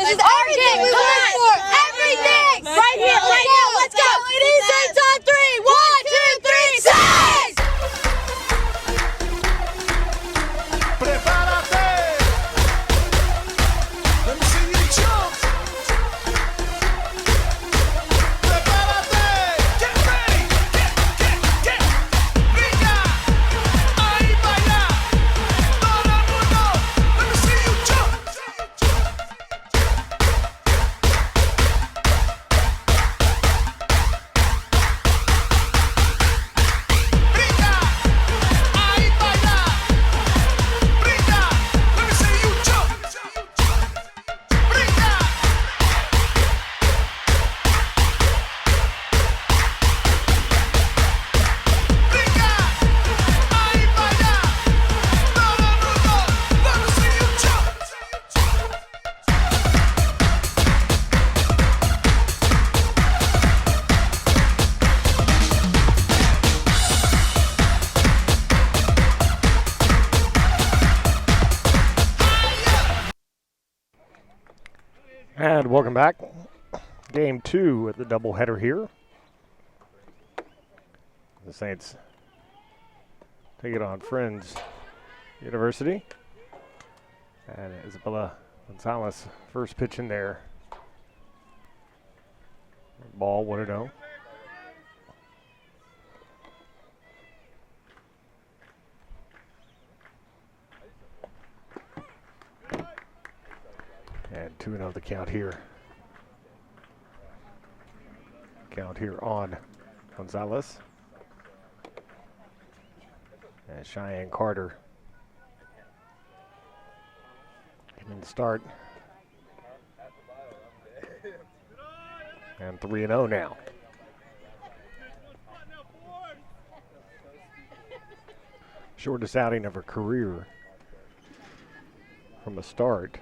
This is everything we live for. Everything. Right here, right now. Let's go. Ladies, it's on 3. 1, 2, 3, 6. Prepárate. Let me see you jump. Prepárate. Get ready. Get. Brinca. Ahí baila. Todo el mundo. Let me see you jump. Brinca. Ahí baila. Brinca. Let me see you jump. Brinca. Brinca. Ahí baila. Todo el mundo. Let me see you jump. And welcome back. Game 2 at the doubleheader here. The Saints take it on Friends University. And Isabella Gonzalez first pitch in there. Ball 1-0. And 2-0 the count here. Count here on Gonzalez. And Cheyenne Carter coming to start. And 3-0 now. Shortest outing of her career from the start.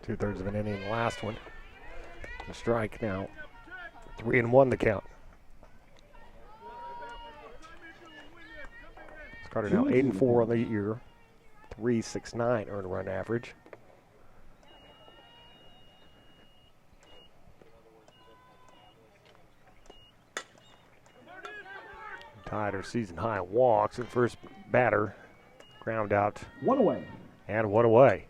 2/3 of an inning, the last one. A strike now. 3-1 the count. Carter now 8-4 on the year. 3.69 earned run average. Tied her season high walks. And first batter ground out. 1 away. And 1 away.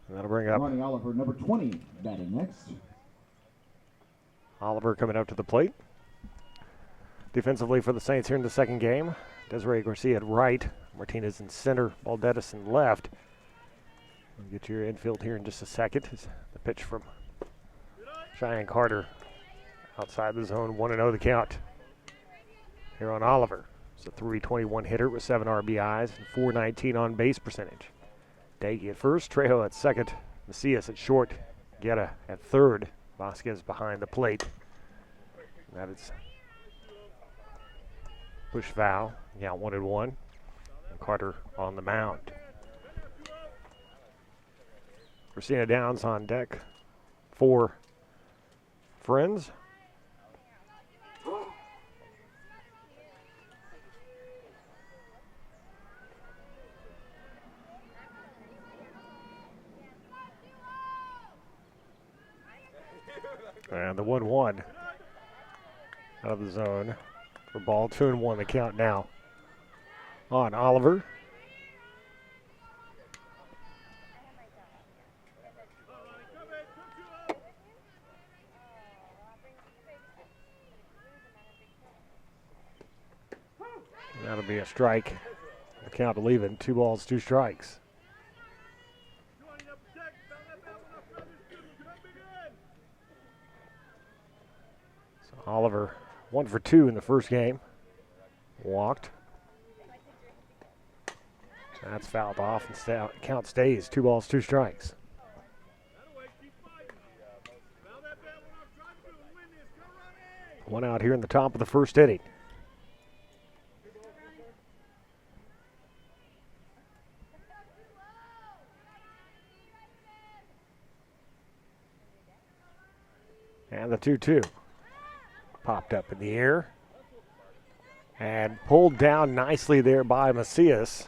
And that'll bring up Ronnie Oliver, number 20, batting next. Oliver coming up to the plate. Defensively for the Saints here in the second game. Desiree Garcia at right. Martinez in center. Baldetis in left. We'll get to your infield here in just a second. The pitch from Cheyenne Carter outside the zone. 1-0 the count here on Oliver. It's a .321 hitter with 7 RBIs and .419 on base percentage. Daggy at first, Trejo at second, Macias at short, Guetta at third, Vasquez behind the plate. And that is push foul, yeah, 1-1, and Carter on the mound. Christina Downs on deck for Friends. And the 1-1 out of the zone for ball. 2-1 the count now on Oliver. And that'll be a strike. The count will even. 2 balls, 2 strikes. Oliver 1 for 2 in the first game. Walked. That's fouled off and count stays. 2 balls, 2 strikes. One out here in the top of the first inning. And the 2-2. Popped up in the air. And pulled down nicely there by Macias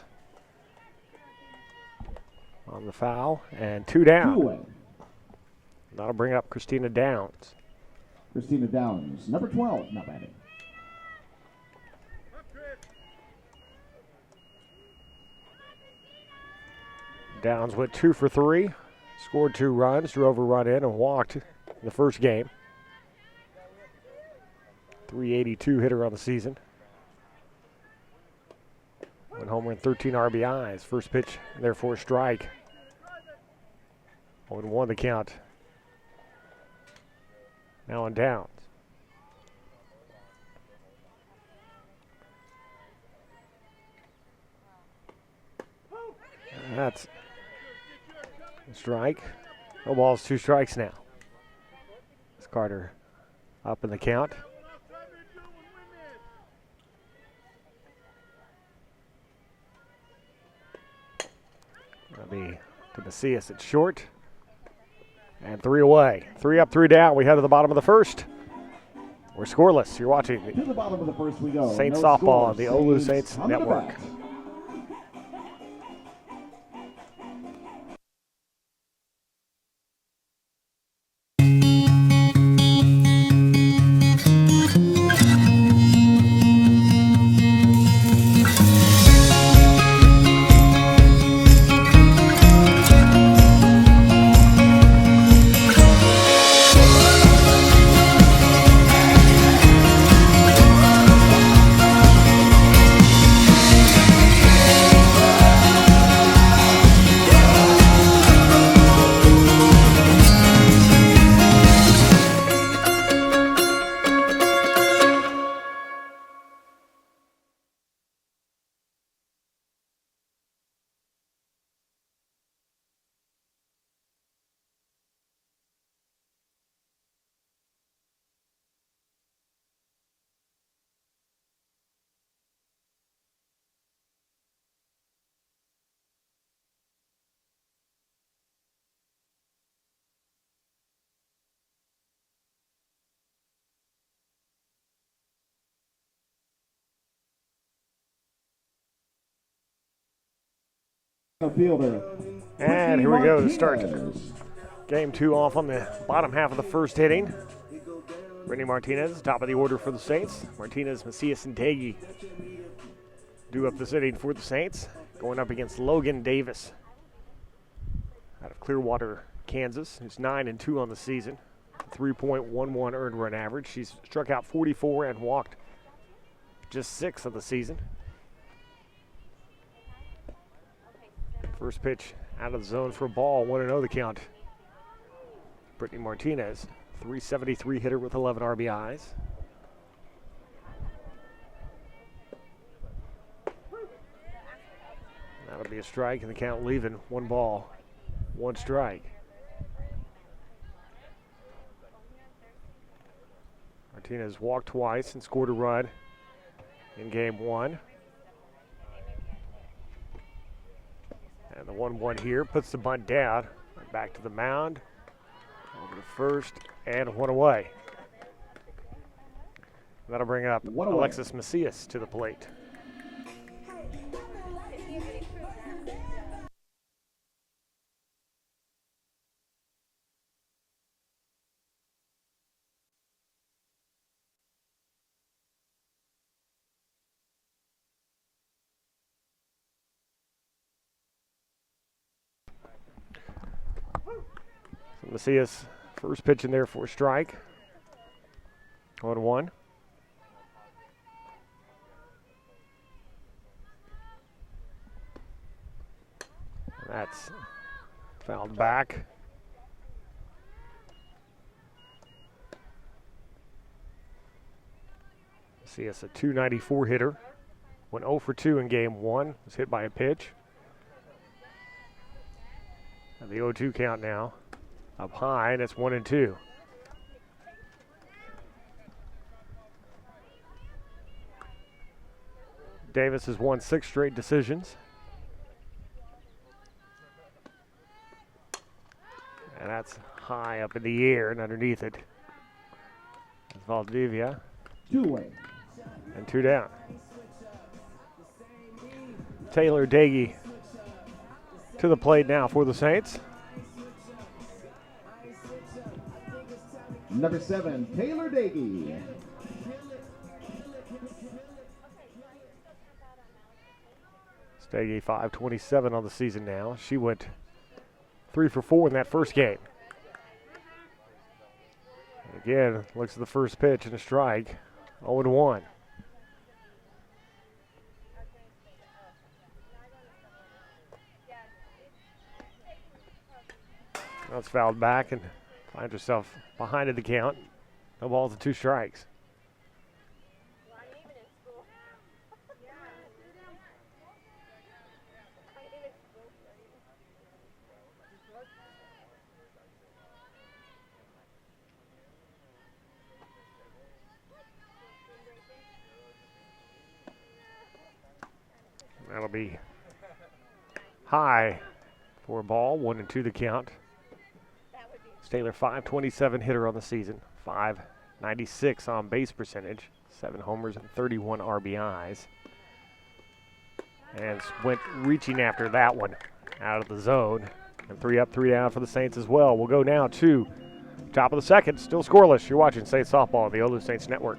on the foul. And 2 down. 2 away. That'll bring up Christina Downs. Christina Downs, number 12, not batting. Downs went 2 for 3, scored 2 runs, drove a run in, and walked in the first game. 382 hitter on the season. One homer and 13 RBIs. First pitch, therefore, strike. 0-1 the count. Now on Downs. And that's a strike. No balls, 2 strikes now. It's Carter up in the count. That'll be to Macias at short. And 3 away. 3 up, 3 down. We head to the bottom of the first. We're scoreless. You're watching To the bottom of the first we go. Saints No softball score. on the OLLU Saints on the Network. bat. Fielder. And here we go to start Martinez. game 2 off on the bottom half of the first inning. Brittany Martinez, top of the order for the Saints. Martinez, Macias, and Tagey due up this inning for the Saints. Going up against Logan Davis out of Clearwater, Kansas, who's 9-2 on the season. 3.11 earned run average. She's struck out 44 and walked just 6 of the season. First pitch out of the zone for a ball. 1-0 the count. Brittany Martinez, 373 hitter with 11 RBIs. That'll be a strike, and the count leaving 1 ball, 1 strike. Martinez walked twice and scored a run in game 1. And the 1-1 here puts the bunt down. Back to the mound. Over to first, and 1 away. That'll bring up One away. Alexis Macias to the plate. Macias, first pitch in there for a strike. 1-1. That's fouled back. Macias, a .294 hitter. Went 0 for 2 in game 1. Was hit by a pitch. And the 0-2 count now. Up high, and it's 1-2. Davis has won 6 straight decisions. And that's high up in the air and underneath it. It's Valdivia. 2 away. And 2 down. Taylor Dagey to the plate now for the Saints. Number 7, Taylor Dagey. Dagey 527 on the season now. She went 3 for 4 in that first game. Again, looks at the first pitch and a strike. 0-1. Now it's fouled back and finds herself behind in the count. No balls and 2 strikes. That'll be high for a ball. 1-2 the count. Taylor 527 hitter on the season. 596 on base percentage. 7 homers and 31 RBIs. And went reaching after that one out of the zone. And 3 up, 3 down for the Saints as well. We'll go now to top of the second. Still scoreless. You're watching Saints softball on the OLLU Saints Network.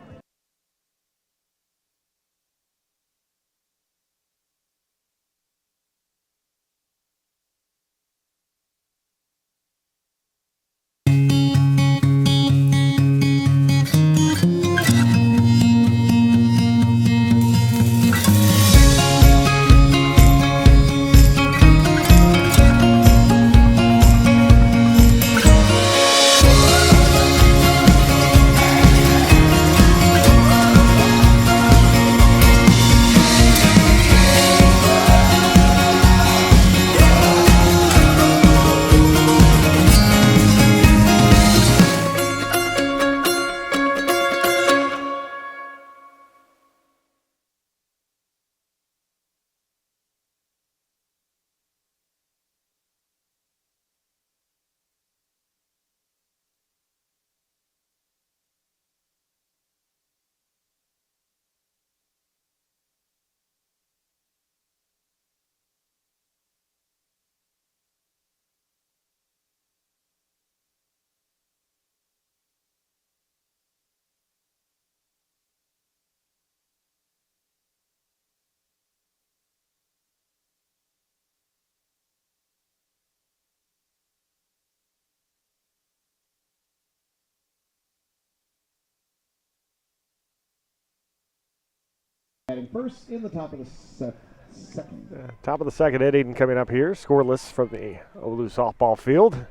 Batting first in the top of the second. Top of the second inning coming up here. Scoreless from the OLLU softball field.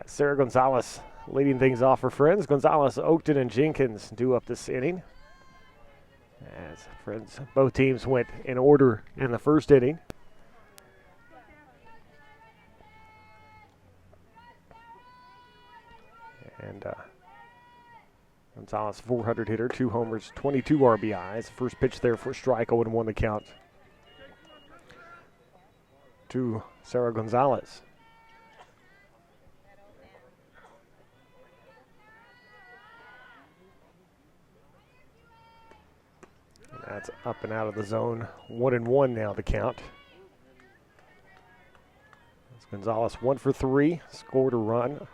Sarah Gonzalez leading things off for Friends. Gonzalez, Oakton, and Jenkins due up this inning. As Friends, both teams went in order in the first inning. And Gonzalez, 400 hitter, 2 homers, 22 RBIs. First pitch there for strike, 0-1 the count to Sarah Gonzalez. And that's up and out of the zone. 1-1 now the count. Gonzalez 1 for 3, scored a run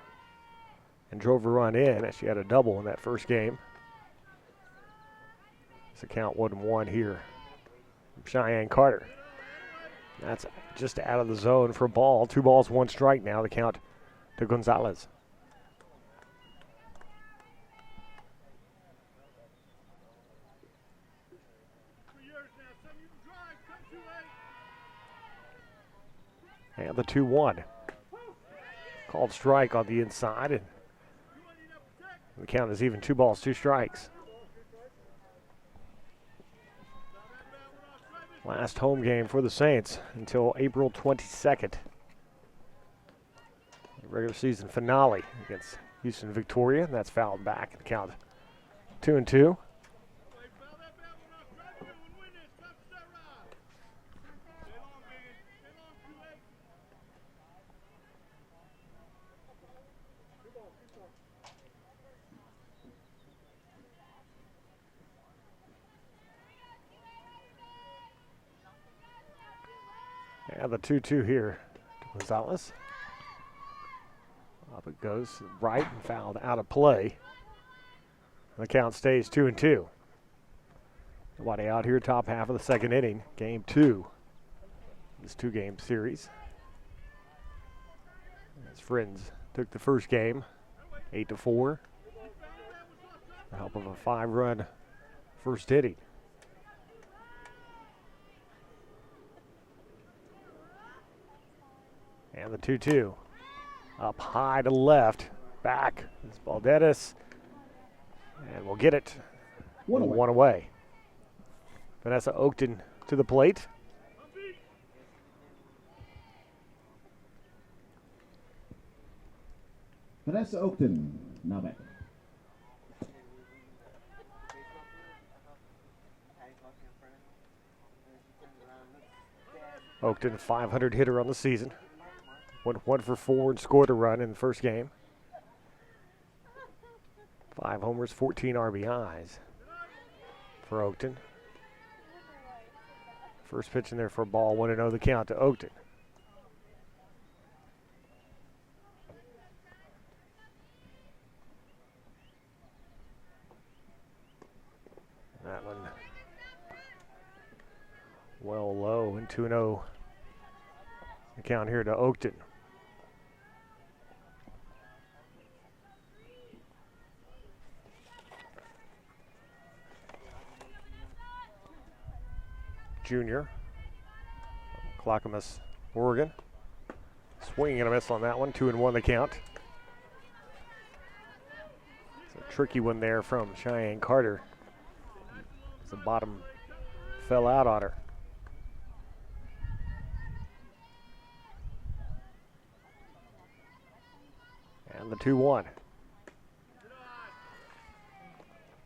and drove a run in as she had a double in that first game. It's a count 1-1 here from Cheyenne Carter. That's just out of the zone for a ball. 2 balls, 1 strike now, the count to Gonzalez. And the 2-1. Called strike on the inside, and the count is even 2 balls, 2 strikes. Last home game for the Saints until April 22nd. The regular season finale against Houston Victoria, and that's fouled back. The count 2-2. And the 2-2 here to Gonzalez. Up it goes right and fouled out of play. The count stays 2-2. Nobody out here, top half of the second inning. Game 2. This 2-game series. As Friends took the first game, 8-4. The help of a 5-run first inning. And the 2-2. Up high to left. Back. It's Balderas. And we'll get it. One away. Vanessa Oakton to the plate. Vanessa Oakton, now back. Oakton, 500 hitter on the season. Went 1 for 4 and scored a run in the first game. 5 homers, 14 RBIs for Oakton. First pitch in there for a ball, 1-0 the count to Oakton. That one well low, and 2-0 the count here to Oakton. Junior, Clackamas, Oregon. Swinging and a miss on that one, 2-1 the count. It's a tricky one there from Cheyenne Carter. The bottom fell out on her. And the 2-1.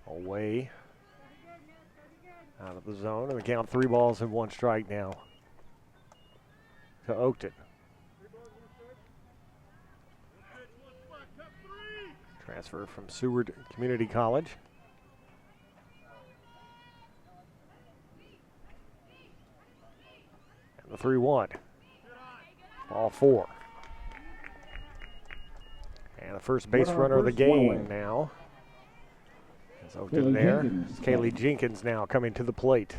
Away. Out of the zone, and the count 3 balls and 1 strike now to Oakton. Transfer from Seward Community College. And the 3-1. Ball 4. And the first base runner of the game now. As Oakton there. It's Kaylee Jenkins now coming to the plate.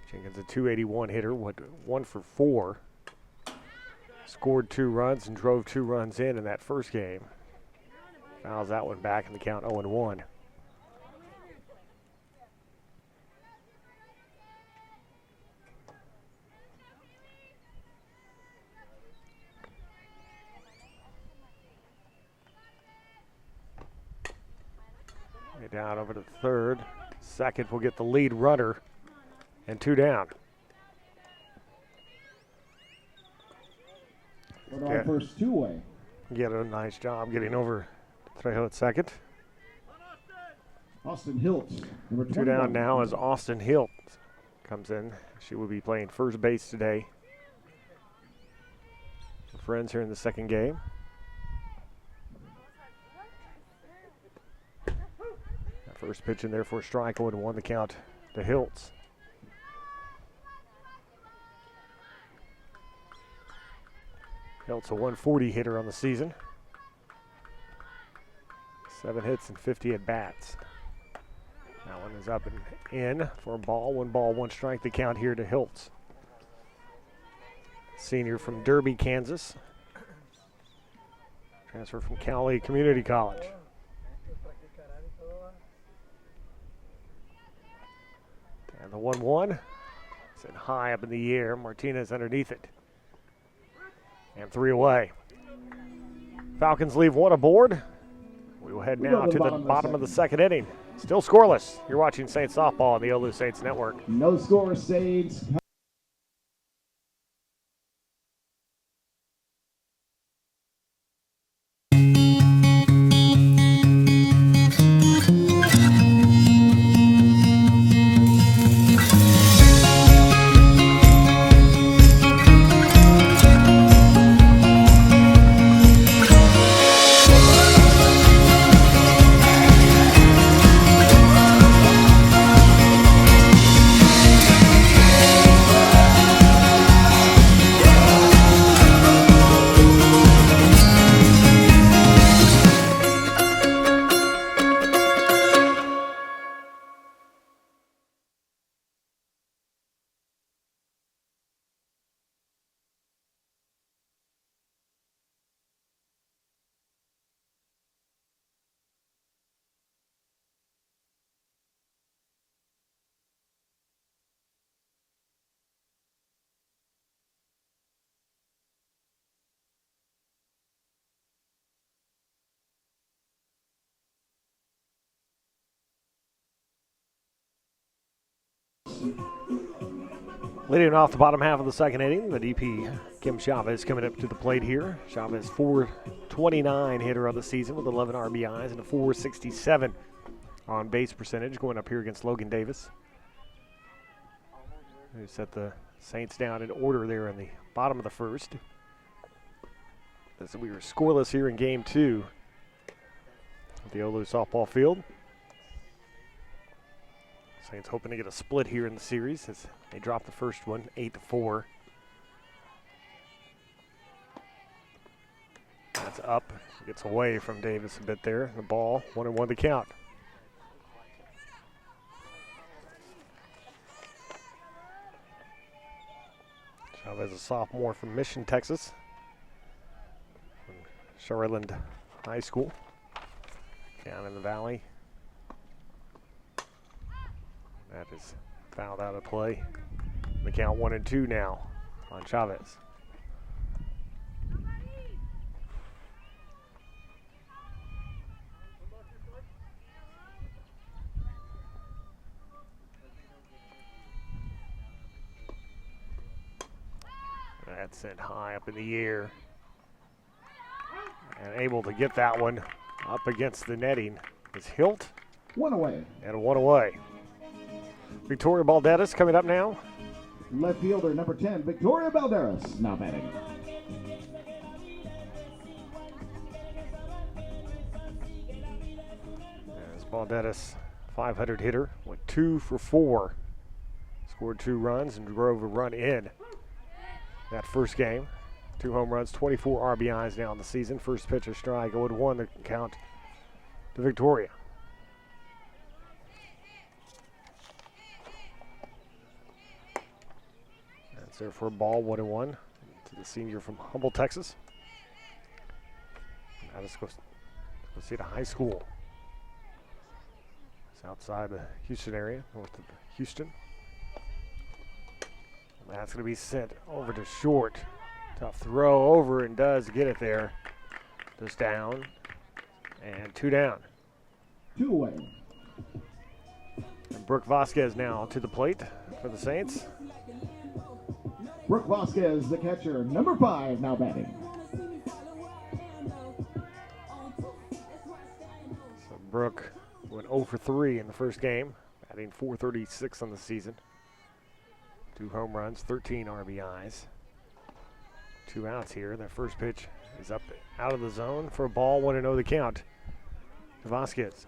Jenkins a .281 hitter, went 1 for 4. Scored 2 runs and drove 2 runs in that first game. Fouls that one back in the count 0-1. Down over to third. Second will get the lead runner, and 2 down. Our first 2-way. Get a nice job getting over Trejo at second. Austin Hilt, number 2 21. down now as Austin Hilt comes in. She will be playing first base today. For Friends here in the second game. First pitch in there for a strike, 0-1 the count to Hiltz. Hiltz a 140 hitter on the season. 7 hits and 50 at bats. That one is up and in for a ball. 1 ball, 1 strike the count here to Hiltz. Senior from Derby, Kansas. Transfer from Cowley Community College. And the 1-1, set high up in the air. Martinez underneath it. And 3 away. Falcons leave 1 aboard. We will head now to the bottom of the second inning. Still scoreless. You're watching Saints softball on the OLLU Saints Network. No score, Saints. Leading off the bottom half of the second inning, the DP Kim Chavez coming up to the plate here. Chavez 429 hitter of the season with 11 RBIs and a 467 on base percentage going up here against Logan Davis, who set the Saints down in order there in the bottom of the first. As we were scoreless here in game 2 at the OLLU softball field. Saints hoping to get a split here in the series as they drop the first one 8-4. That's up, gets away from Davis a bit there. The ball 1-1 the count. Chavez, a sophomore from Mission, Texas, from Charlotte High School down in the valley. That is fouled out of play. The count 1-2 now on Chavez. That's sent high up in the air. And able to get that one up against the netting is Hilt. 1 away. And 1 away. Victoria Balderas coming up now. Left fielder number 10, Victoria Balderas, now batting. As Balderas, 500 hitter, went 2 for 4. Scored 2 runs and drove a run in that first game. 2 home runs, 24 RBIs now in the season. First pitch, a strike, 0-1 the count to Victoria. That's there for a ball, 1-1 to the senior from Humble, Texas. Now let's go see the high school. It's outside the Houston area, north of Houston. That's going to be sent over to short. Tough throw over and does get it there. Just down and 2 down. 2 away. And Brooke Vasquez now to the plate for the Saints. Brooke Vasquez, the catcher, number 5, now batting. So Brooke went 0 for 3 in the first game, batting .436 on the season. 2 home runs, 13 RBIs. 2 outs here. That first pitch is up out of the zone for a ball, 1-0 the count to Vasquez.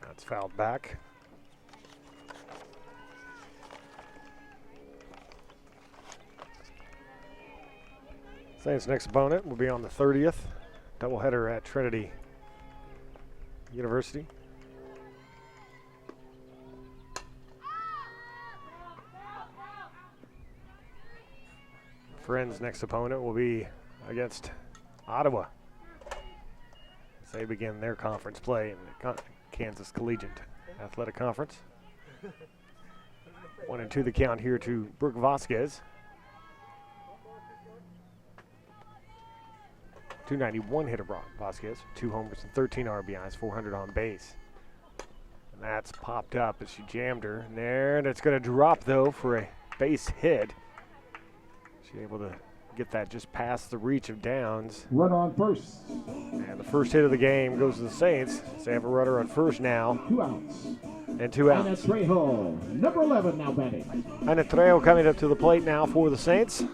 That's fouled back. Saints' next opponent will be on the 30th. Doubleheader at Trinity University. Friends' next opponent will be against Ottawa as they begin their conference play in the Kansas Collegiate Athletic Conference. 1-2 the count here to Brooke Vasquez. 291 hitter Vasquez, 2 homers and 13 RBIs, 400 on base. And that's popped up as she jammed her. And there, and it's going to drop though for a base hit. She's able to get that just past the reach of Downs. Runner on first. And the first hit of the game goes to the Saints. They have a runner on first now. 2 outs. And 2 outs. And Trejo, number 11, now batting. And Trejo coming up to the plate now for the Saints.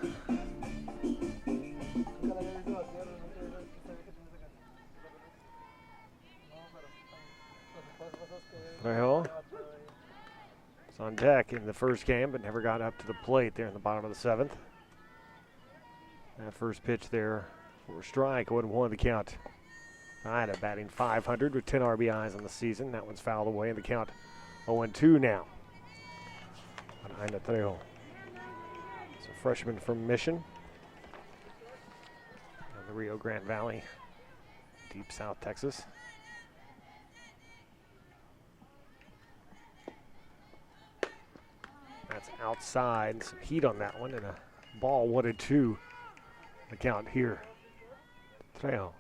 Trejo was on deck in the first game, but never got up to the plate there in the bottom of the 7th. That first pitch there for a strike, 1-1 the count. Ida batting .500 with 10 RBIs on the season. That one's fouled away in the count 0-2 now. Ida Trejo. It's a freshman from Mission. In the Rio Grande Valley, deep South Texas. That's outside, some heat on that one, and a Ball 1-2. The count here. Trejo.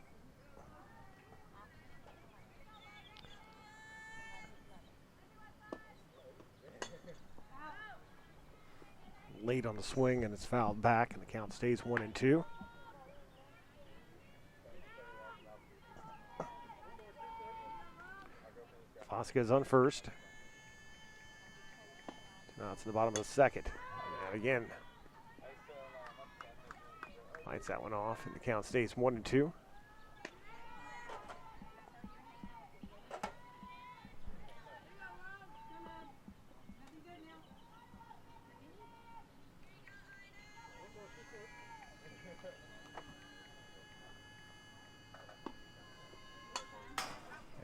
Late on the swing, and it's fouled back, and the count stays 1-2. Vasquez on first. Now it's the bottom of the second. And again, lights that one off, and the count stays 1-2.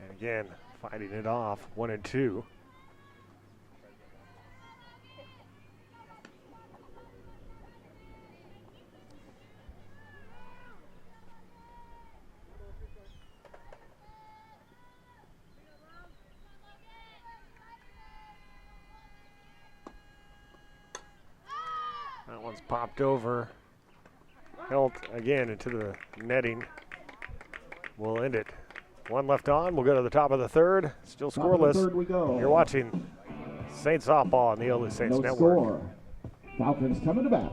And again, fighting it off, 1-2. That one's popped over. Held again into the netting. We'll end it. One left on. We'll go to the top of the third. Still Top of the scoreless. third we go. You're watching Saints softball on the OLLU Saints No Network. score. Falcons coming to bat.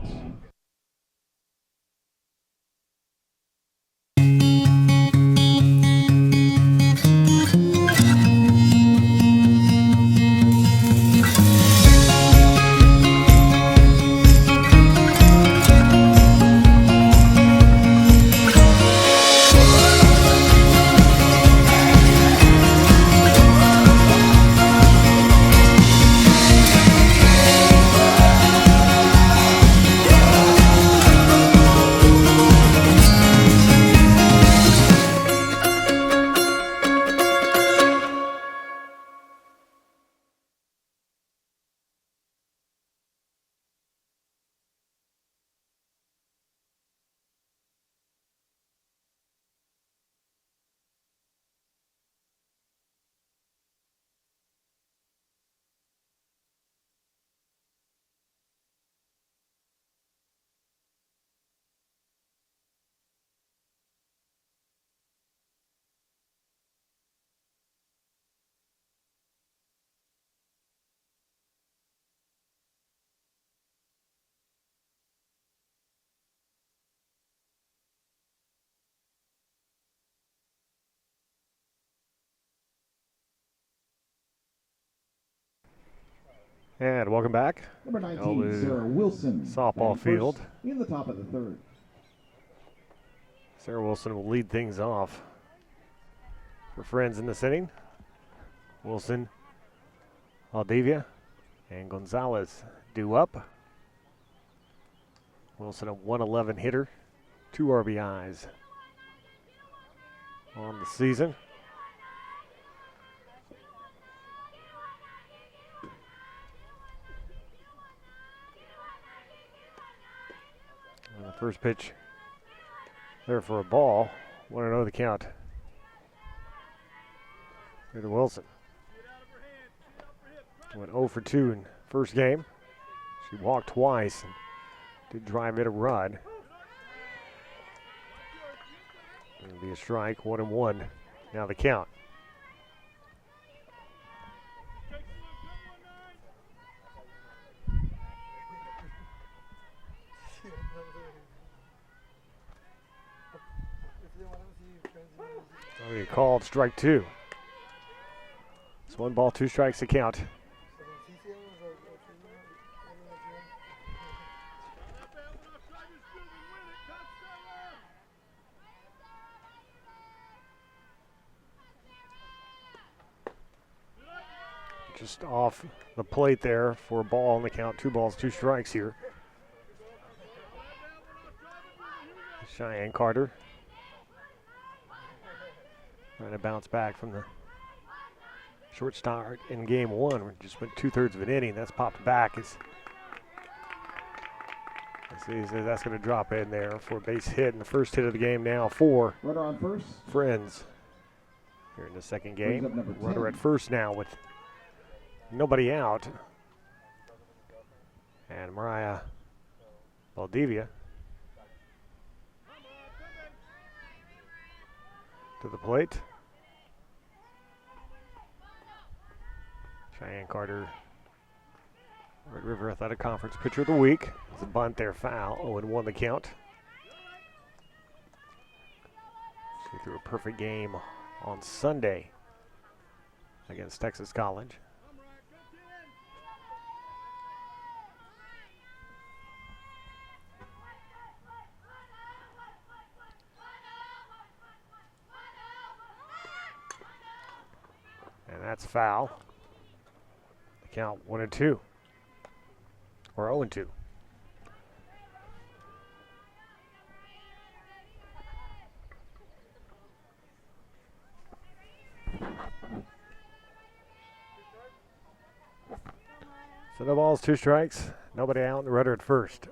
And welcome back. Number 19, OLLU Sarah Wilson. softball batting first field. In the top of the third. Sarah Wilson will lead things off for Friends in this inning. Wilson, Aldavia, and Gonzalez due up. Wilson a 111 hitter, 2 RBIs on the season. And the first pitch there for a ball. 1-0 the count. Here to Wilson. Went 0 for 2 in first game. She walked twice and did drive in a run. It'll be a strike, 1-1. Now the count. Already called strike 2. It's 1 ball, 2 strikes to count. Just off the plate there for a ball on the count. 2 balls, 2 strikes here. Cheyenne Carter trying to bounce back from the short start in game 1. We just went 2/3 of an inning. That's popped back. That's going to drop in there for a base hit, and the first hit of the game now for Runner on first. Friends here in the second game. Brings up number 10. Runner at first now with nobody out. And Mariah Valdivia. To the plate. Cheyenne Carter, Red River Athletic Conference Pitcher of the Week. It's a bunt there, foul. 0-1 the count. She threw a perfect game on Sunday against Texas College. And that's foul. The count 1-2. Or 0-2. So no balls, 2 strikes. Nobody out, and the runner at first.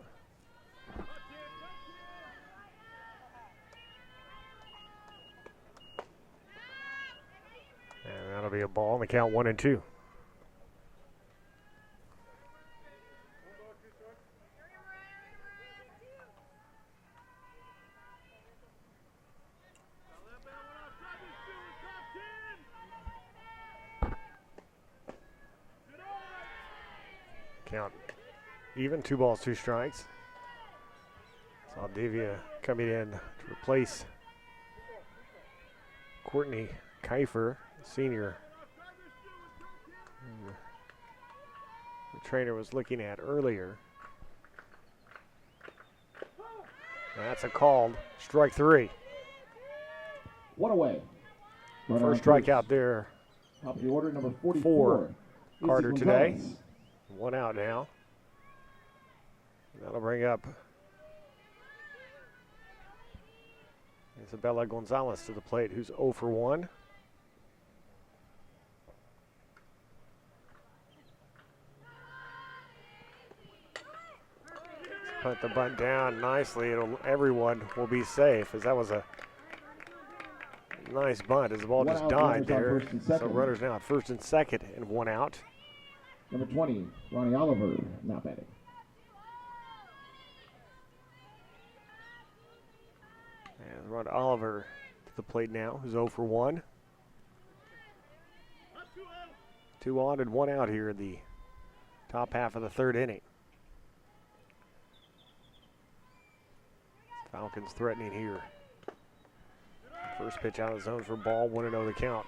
And that'll be a ball, and the count 1-2. Count even, 2 balls, 2 strikes. Valdivia coming in to replace Courtney Kiefer, senior. The trainer was looking at earlier. And that's a called strike 3. 1 away. First strikeout there. Top of the order, number 44. Carter Izzy today. Gonzalez. 1 out now. That'll bring up Isabella Gonzalez to the plate, who's 0 for 1. Put the bunt down nicely. Everyone will be safe, as that was a nice bunt as the ball 1 just out, died runners on there. first and So second. runners now at first and second and 1 out. Number 20, Ronnie Oliver, not batting. And Ron Oliver to the plate now, who's 0 for 1. 2 on and 1 out here in the top half of the 3rd inning. Falcons threatening here. First pitch out of the zone for ball, 1-0 the count.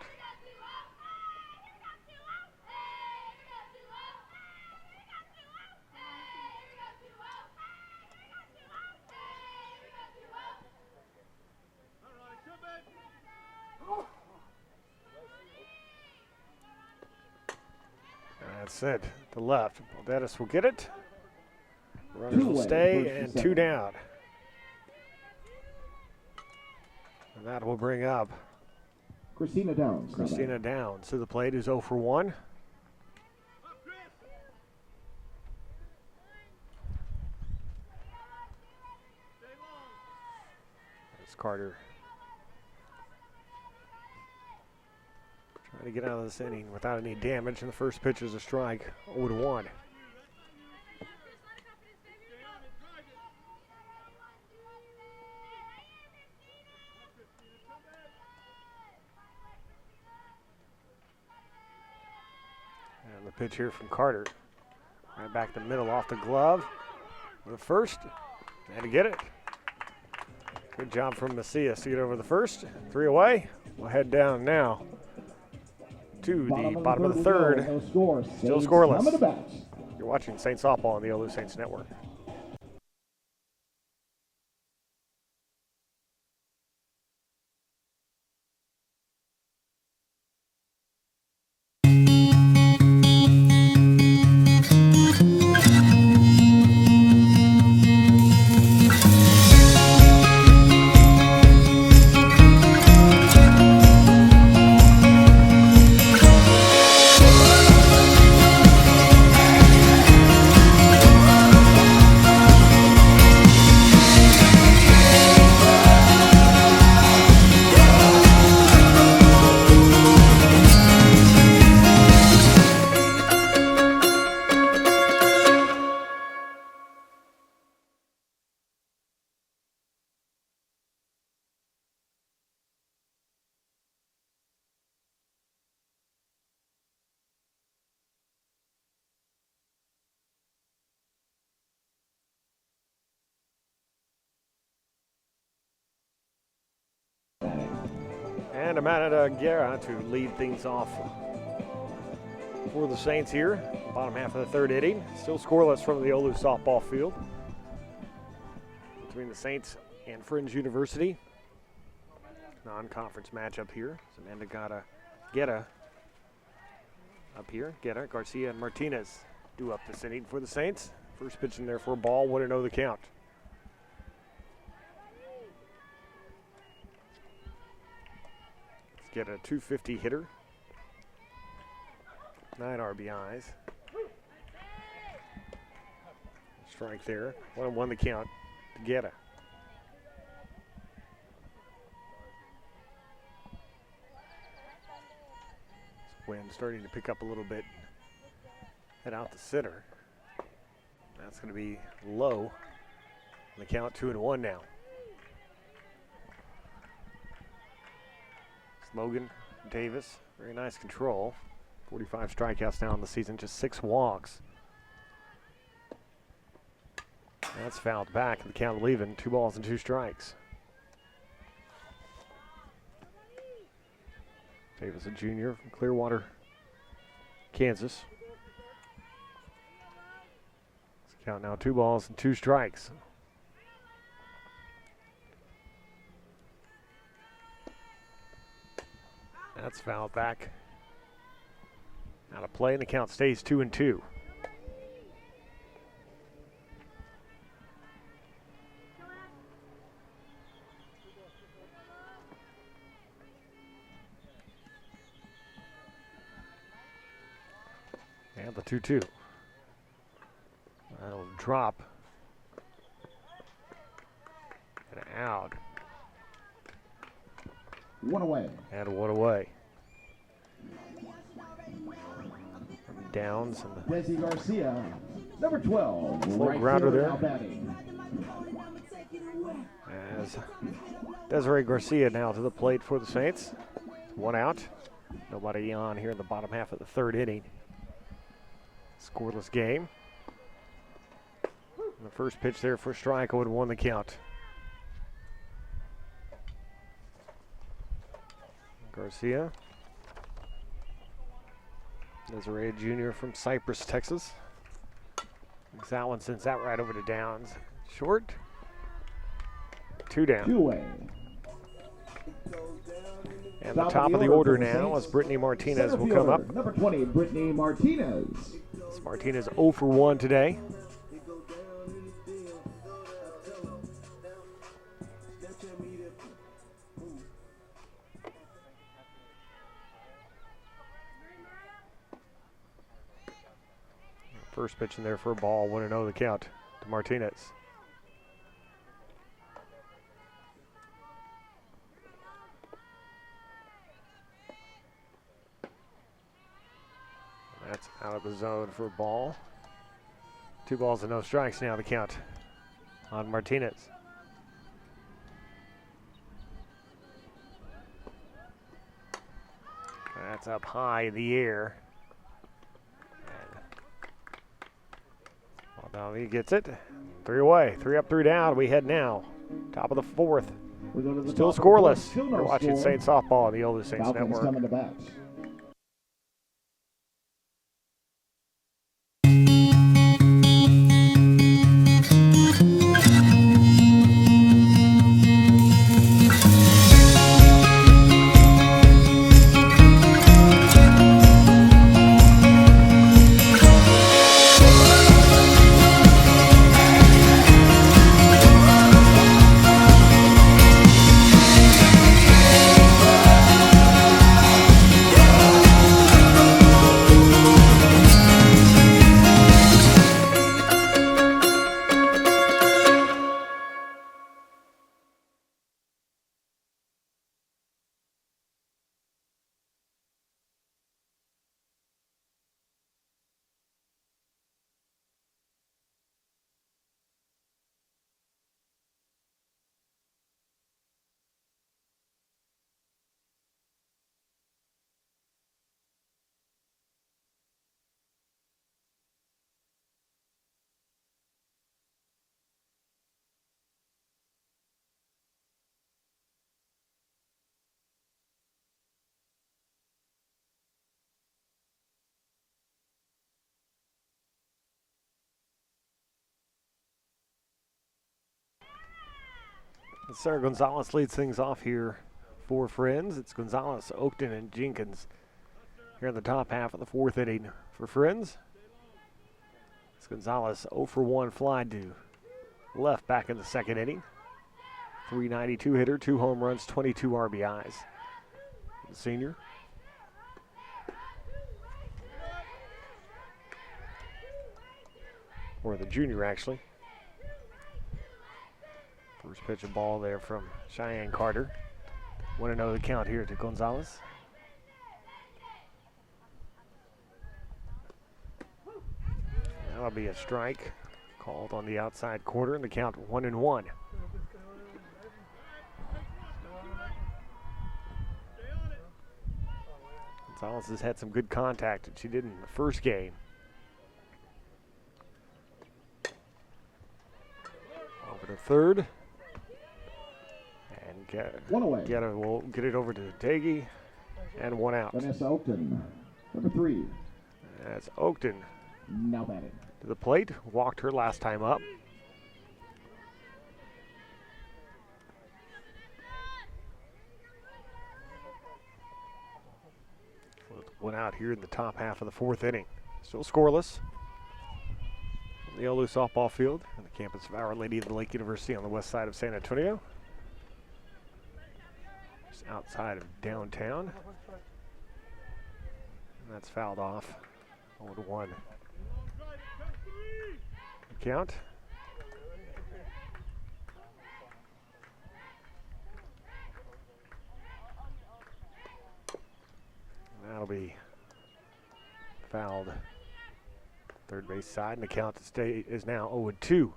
That's it. To left. Baldetis will get it. Runners will away, stay, first and and 2 second. down. And that will bring up Christina Downs. not batting. Christina Downs to the plate, who's 0 for 1. That's Carter trying to get out of this inning without any damage, and the first pitch is a strike, 0-1. And the pitch here from Carter. Right back the middle off the glove. The first, and to get it. Good job from Macias to get over the first. 3 away. We'll head down now to the bottom of the 3rd. No score. Still Saints scoreless. coming to bat. You're watching Saints Softball on the OLLU Saints Network. And Amanda Guerra to lead things off for the Saints here. Bottom half of the third inning. Still scoreless from the OLLU softball field between the Saints and Friends University. Non-conference matchup here. So Amanda Guerra up here. Guerra, Garcia, and Martinez do up this inning for the Saints. First pitch in there for a ball, 1-0 the count. Let's get a 250 hitter. 9 RBIs. Strike there. 1-1 the count to Guerra. Wind starting to pick up a little bit. Head out to center. That's going to be low. The count 2-1 now. Logan Davis, very nice control. 45 strikeouts now in the season, just 6 walks. That's fouled back. The count leaving 2 balls and 2 strikes. Davis, a junior from Clearwater, Kansas. Let's count now 2 balls and 2 strikes. That's fouled back. Out of play, and the count stays 2-2. And the 2-2. That'll drop. And out. 1 away. And 1 away. Downs and the Desi Garcia, number 12. little Right grounder fielder there. now batting. As Desiree Garcia now to the plate for the Saints. 1 out. Nobody on here in the bottom half of the third inning. Scoreless game. And the first pitch there for strike, 0-1 the count. Garcia. Desiree Jr. from Cypress, Texas. That one sends that right over to Downs. Short. 2 down. 2 away. And the top of the order now as Brittany Martinez will come up. Number 20, Brittany Martinez. This Martinez 0 for 1 today. First pitch in there for a ball, 1-0 the count to Martinez. That's out of the zone for a ball. 2 balls and no strikes now the count on Martinez. That's up high in the air. Now he gets it. 3 away. 3 up, 3 down. We head now. Top of the 4th. We go to the Still top of the fourth. scoreless. Still no We're watching score. Saints softball on the OLLU Saints Falcons Network. coming to bat. Sarah Gonzalez leads things off here for Friends. It's Gonzalez, Oakton, and Jenkins here in the top half of the fourth inning for Friends. It's Gonzalez 0 for 1 fly to left back in the second inning. 392 hitter, 2 home runs, 22 RBIs. The senior. Or the junior, actually. First pitch of ball there from Cheyenne Carter. 1-0 the count here to Gonzalez. That'll be a strike called on the outside corner, and the count 1-1. Gonzalez has had some good contact that she did in the first game. Over to third. And One away. we'll get it over to Daggy, and 1 out. Vanessa Oakton, number 3. That's Oakton Now batting. to the plate. Walked her last time up. One out here in the top half of the fourth inning. Still scoreless. From the OLLU softball field on the campus of Our Lady of the Lake University on the west side of San Antonio. Just outside of downtown. And that's fouled off. 0-1. Count. That'll be fouled. Third base side, and the count is now 0-2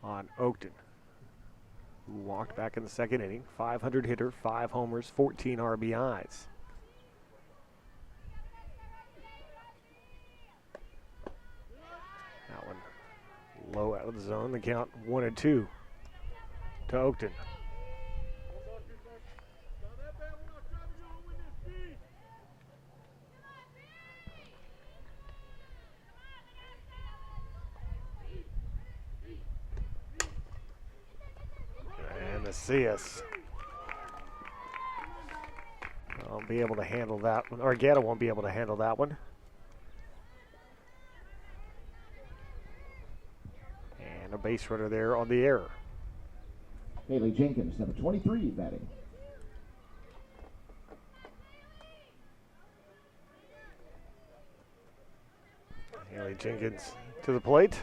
on Oakton, who walked back in the second inning. 500 hitter, 5 homers, 14 RBIs. That one low out of the zone. The count 1-2 to Oakton. Macias won't be able to handle that one. Argueta won't be able to handle that one. And a base runner there on the error. Haley Jenkins, number 23, batting. Haley Jenkins to the plate.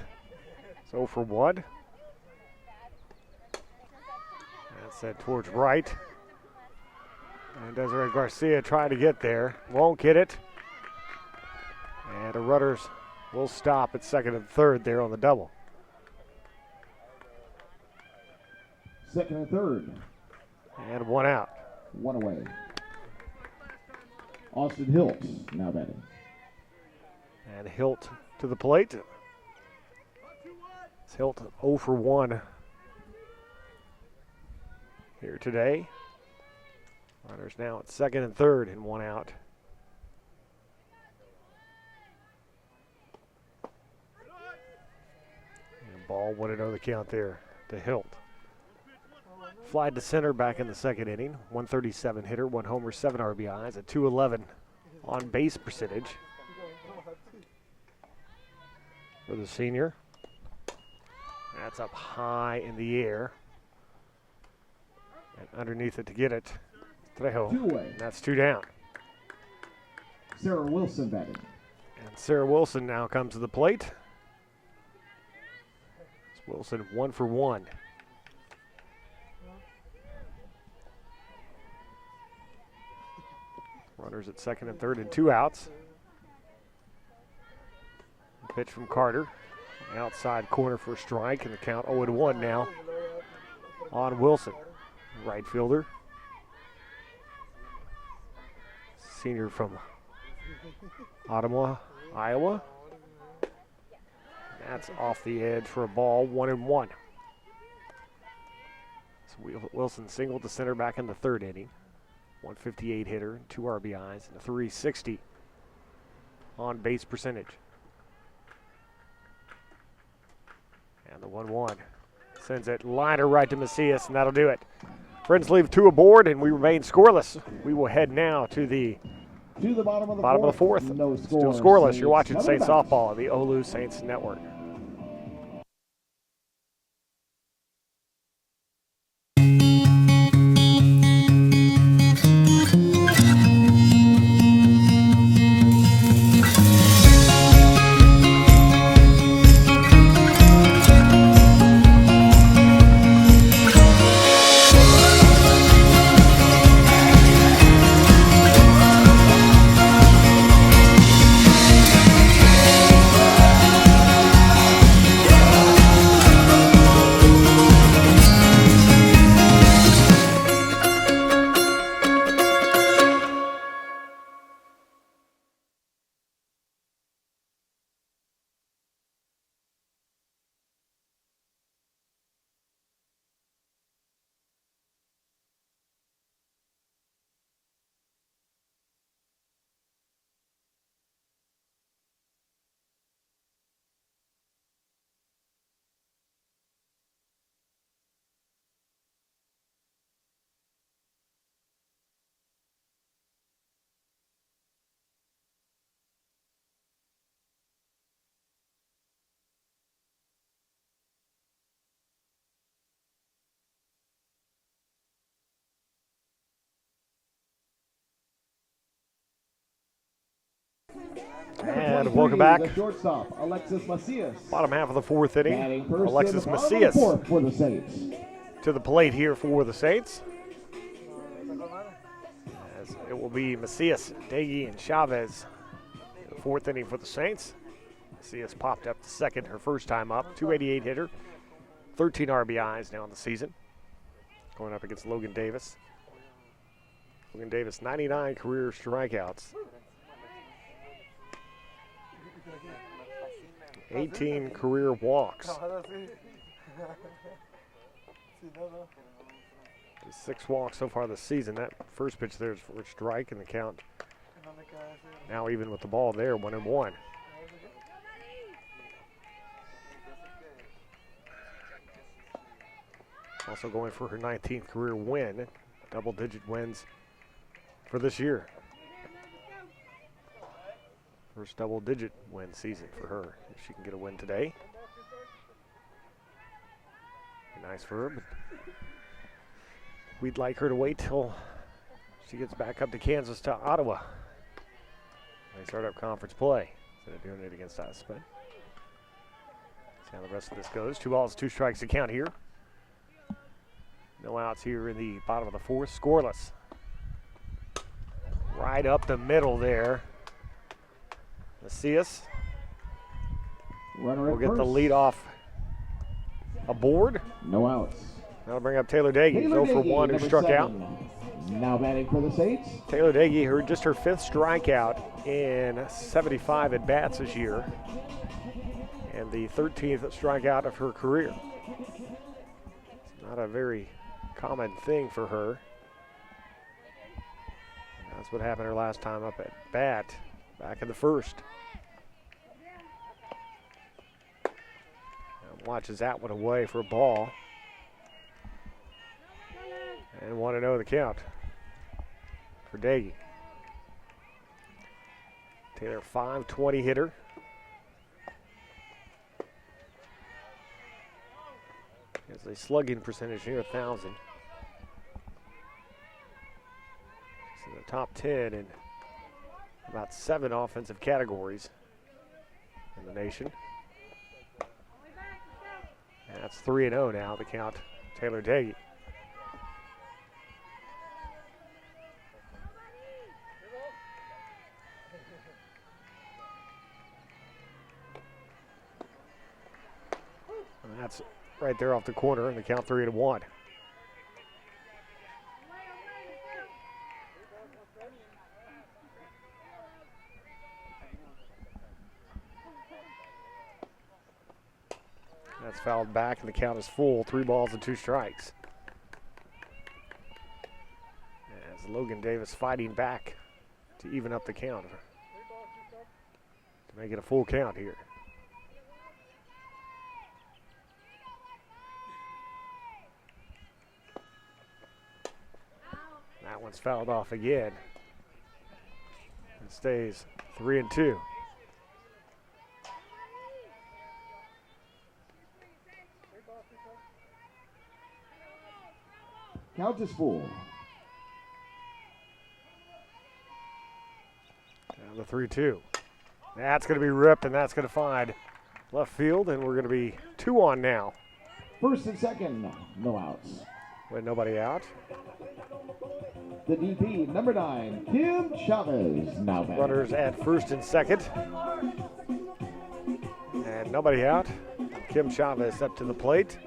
It's 0 for 1. Set towards right. And Desiree Garcia trying to get there. Won't get it. And the runners will stop at second and third there on the double. Second and third. And 1 out. 1 away. Austin Hilt now batting. And Hilt to the plate. It's Hilt 0 for 1. Here today. Runners now at second and third and 1 out. And ball 1-0 the count there to Hilt. Flied to center back in the second inning. 137 hitter, 1 homer, 7 RBIs, a 211 on base percentage for the senior. That's up high in the air. And underneath it to get it, Trejo. 2 away. That's 2 down. Sarah Wilson batting. And Sarah Wilson now comes to the plate. It's Wilson 1 for 1. Runners at second and third and 2 outs. Pitch from Carter. Outside corner for a strike, and the count 0-1 now on Wilson. Right fielder. Senior from Ottawa, Iowa. That's off the edge for a ball, 1-1. So Wilson singled to center back in the third inning. 158 hitter, 2 RBIs, and a 360 on base percentage. And the 1-1 Sends it liner right to Macias, and that'll do it. Friends leave 2 aboard, and we remain scoreless. We will head now to the bottom of the fourth. Bottom of the 4th. No Still score. scoreless. You're watching Another Saints bounce. softball on the OLLU Saints Network. And welcome back. The shortstop, Alexis Macias. Bottom half of the 4th inning. Batting first Alexis in the bottom of the Macias 4th for the Saints. to the plate here for the Saints. As it will be Macias, Daggy, and Chavez in the 4th inning for the Saints. Macias popped up to second her first time up. 288 hitter, 13 RBIs now in the season. Going up against Logan Davis. Logan Davis, 99 career strikeouts. 18 career walks. Just 6 walks so far this season. That first pitch there is for a strike, and the count now even with the ball there, 1-1. Also going for her 19th career win, double-digit wins for this year. First double-digit win season for her. If she can get a win today. Be nice for her, but we'd like her to wait till she gets back up to Kansas, to Ottawa. They start up conference play instead of doing it against us. But see how the rest of this goes. 2 balls, 2 strikes to count here. No outs here in the bottom of the 4th. Scoreless. Right up the middle there. Macias will get the lead off aboard. No outs. That'll bring up Taylor Daggy. 0 for 1 who struck out. Now batting for the Saints. Taylor Daggy, just her 5th strikeout in 75 at-bats this year. And the 13th strikeout of her career. It's not a very common thing for her. That's what happened her last time up at bat, back in the 1st. And watches that one away for a ball. And 1-0 the count for Daggy. Taylor, .520 hitter. Has a slugging percentage near 1,000. She's in the top 10 in about 7 offensive categories in the nation. And that's 3-0 now, the count, Taylor Daggy. And that's right there off the corner, and the count 3-1. That's fouled back, and the count is full. 3 balls and 2 strikes. As Logan Davis fighting back to even up the count, to make it a full count here. one's fouled off again. It stays 3-2. Count is full. Now the 3-2. That's going to be ripped, and that's going to find left field, and we're going to be 2 on now. First and second, no outs. With nobody out. The DP, number 9, Kim Chavez, now batting. Runners at first and second. And nobody out. Kim Chavez up to the plate.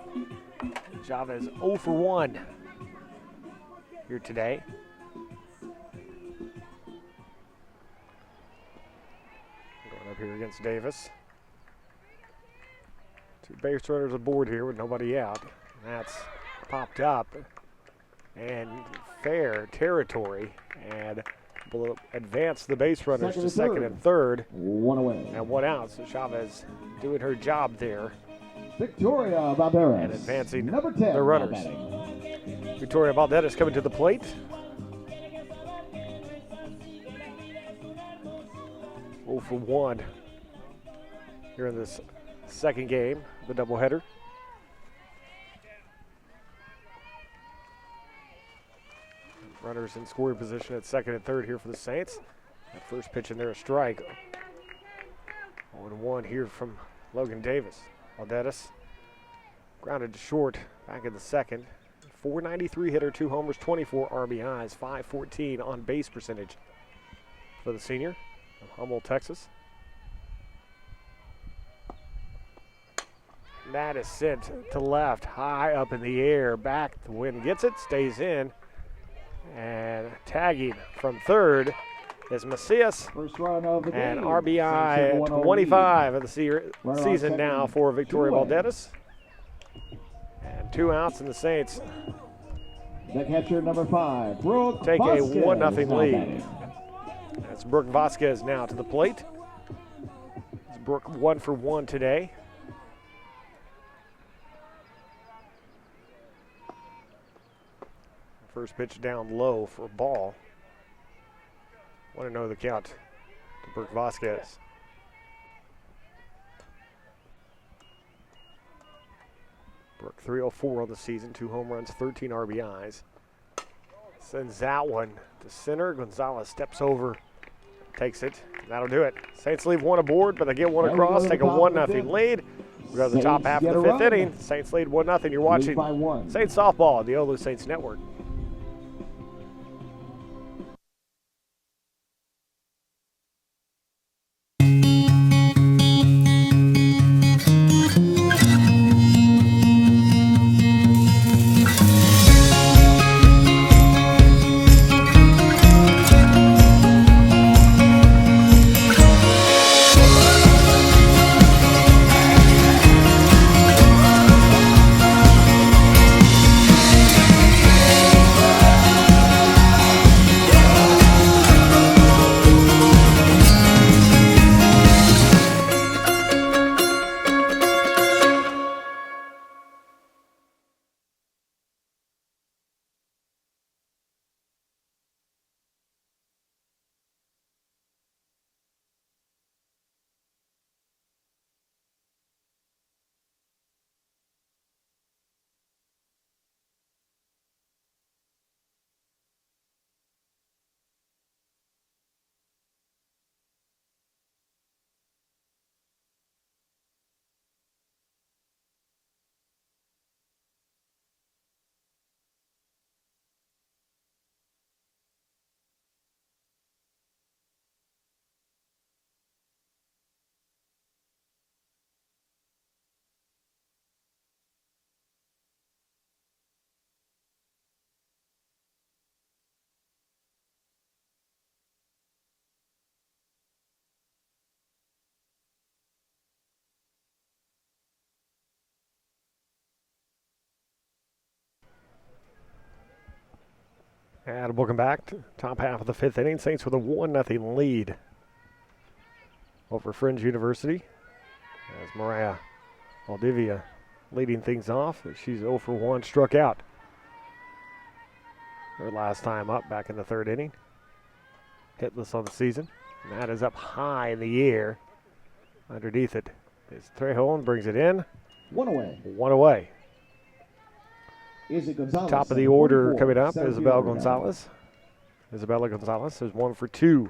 Chavez 0 for 1 here today. Going up here against Davis. 2 base runners aboard here with nobody out. That's popped up and fair territory, and will advance the base runners to second and third. 1 away. And 1 out, so Chavez doing her job there Victoria Valderas. and advancing number 10, the runners. now batting. Victoria Valderas coming to the plate. 0 for 1 here in this second game, the doubleheader. Runners in scoring position at second and third here for the Saints. That first pitch in there, a strike. 0-1 here from Logan Davis. Valderas grounded to short back in the second. 493 hitter, 2 homers, 24 RBIs, 514 on base percentage for the senior from Humboldt, Texas. That is sent to left, high up in the air, back. The wind gets it, stays in. And tagging from third is Macias. First run of the game. And RBI 25 of the season now for Victoria Valderas. And 2 outs, and the Saints The catcher, number 5, Brooke take a Vasquez, 1-0 now lead. batting. That's Brooke Vasquez now to the plate. It's Brooke 1 for 1 today. First pitch down low for a ball. 1-0 the count to Brooke Vasquez. Brooke 304 on the season, 2 home runs, 13 RBIs. Sends that one to center. Gonzalez steps over, takes it. That'll do it. Saints leave 1 aboard, but they get 1 across, take a 1-0 lead. We go to the top half of the 5th inning. Saints lead 1-0. You're watching by 1. Saints softball on the OLLU Saints Network. And welcome back to top half of the 5th inning. Saints with a 1-0 lead over Fringe University. As Mariah Valdivia leading things off. She's 0 for 1, struck out. Her last time up back in the third inning. Hitless on the season. And that is up high in the air. Underneath it is Trejon, brings it in. 1 away. 1 away. Izzy Gonzalez. Top of the number order 44, coming up, center Isabel fielder. Gonzalez. Isabella Gonzalez is 1 for 2.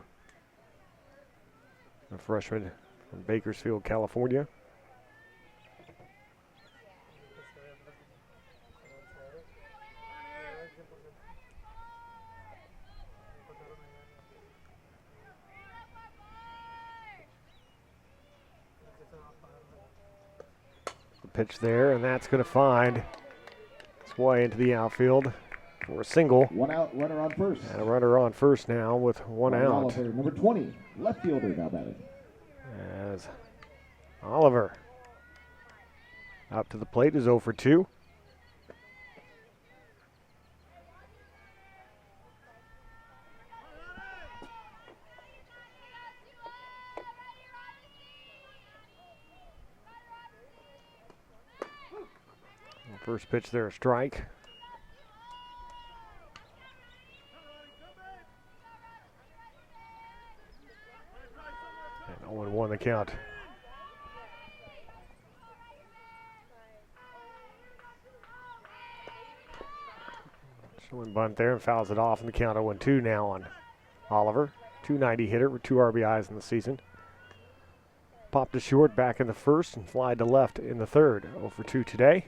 A freshman from Bakersfield, California. The pitch there, and that's going to find its way into the outfield for a single. 1 out, runner on first. And a runner on first now with 1 out. Oliver, number 20, left fielder, now batting. As Oliver out to the plate is 0 for 2. First pitch there, a strike. And 0-1 the count. Showing bunt there and fouls it off, and the count 0-2 now on Oliver. 290 hitter with 2 RBIs in the season. Popped to short back in the first and flied to left in the third. 0 for 2 today.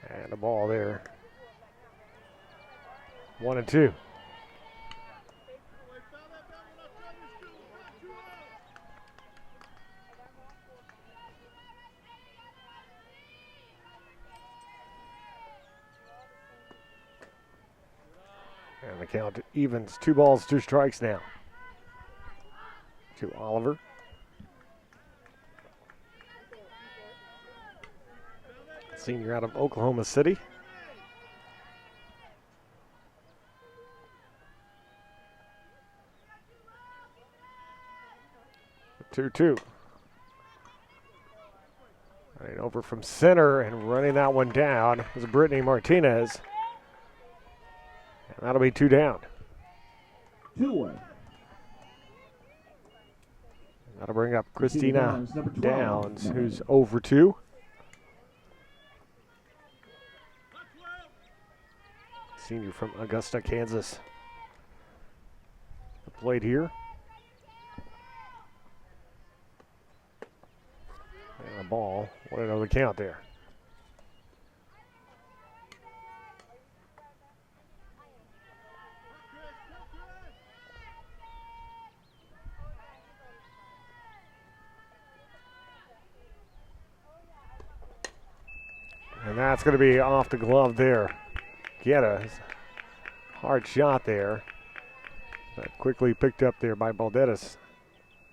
And a ball there. 1-2. And the count evens. 2 balls, 2 strikes now to Oliver. Senior out of Oklahoma City. The 2-2. Running over from center and running that one down is Brittany Martinez. And that'll be 2 down. 2 away. That'll bring up Christina Downs, number 12. Downs, who's 0 for 2. Senior from Augusta, Kansas. The plate here. And a ball. 1-0 the count there. And that's going to be off the glove there. Guetta, hard shot there. But quickly picked up there by Balderas.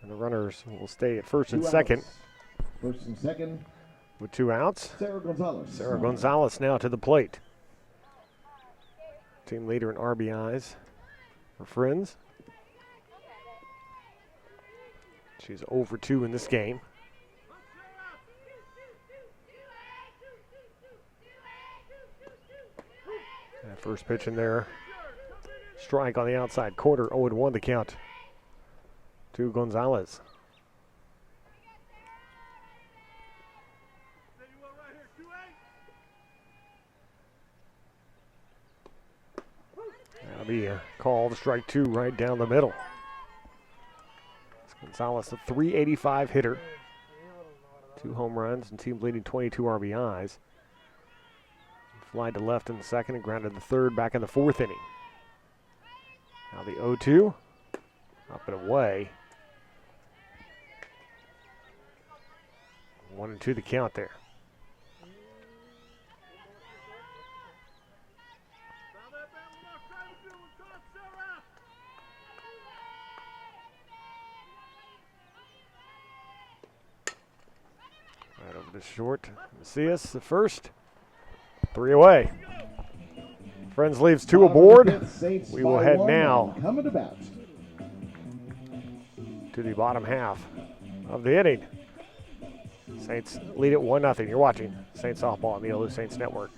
And the runners will stay at first and 2 second. outs. First and second, With 2 outs. Sarah Gonzalez. Sarah Gonzalez now to the plate. Team leader in RBIs for Friends. She's 0 for 2 in this game. And first pitch in there. Strike on the outside corner. 0-1 the count to Gonzalez. That'll be a call, strike 2 right down the middle. It's Gonzalez, a .385 hitter. 2 home runs and team leading 22 RBIs. Flied to left in the second and grounded the third back in the 4th inning. Now the 0-2, up and away. 1-2 the count there. Right over the short. Macias, the first. 3 away. Friends leaves 2 aboard. Saints We will by head 1 now and coming to bat. to the bottom half of the inning. Saints lead it 1-0. You're watching Saints softball on the OLLU Saints Network.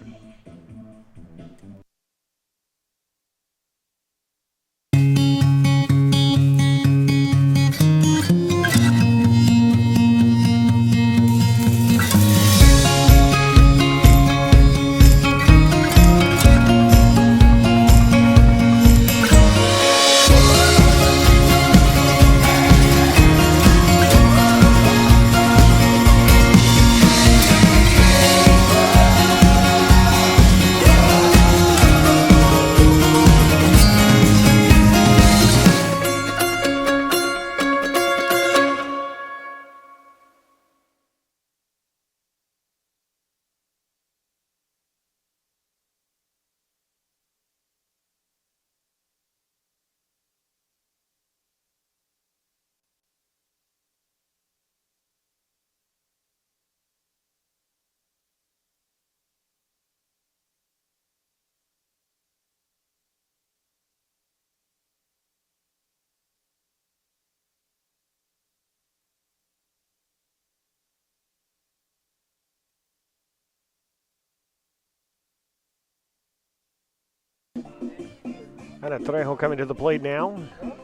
Ana Trejo coming to the plate now.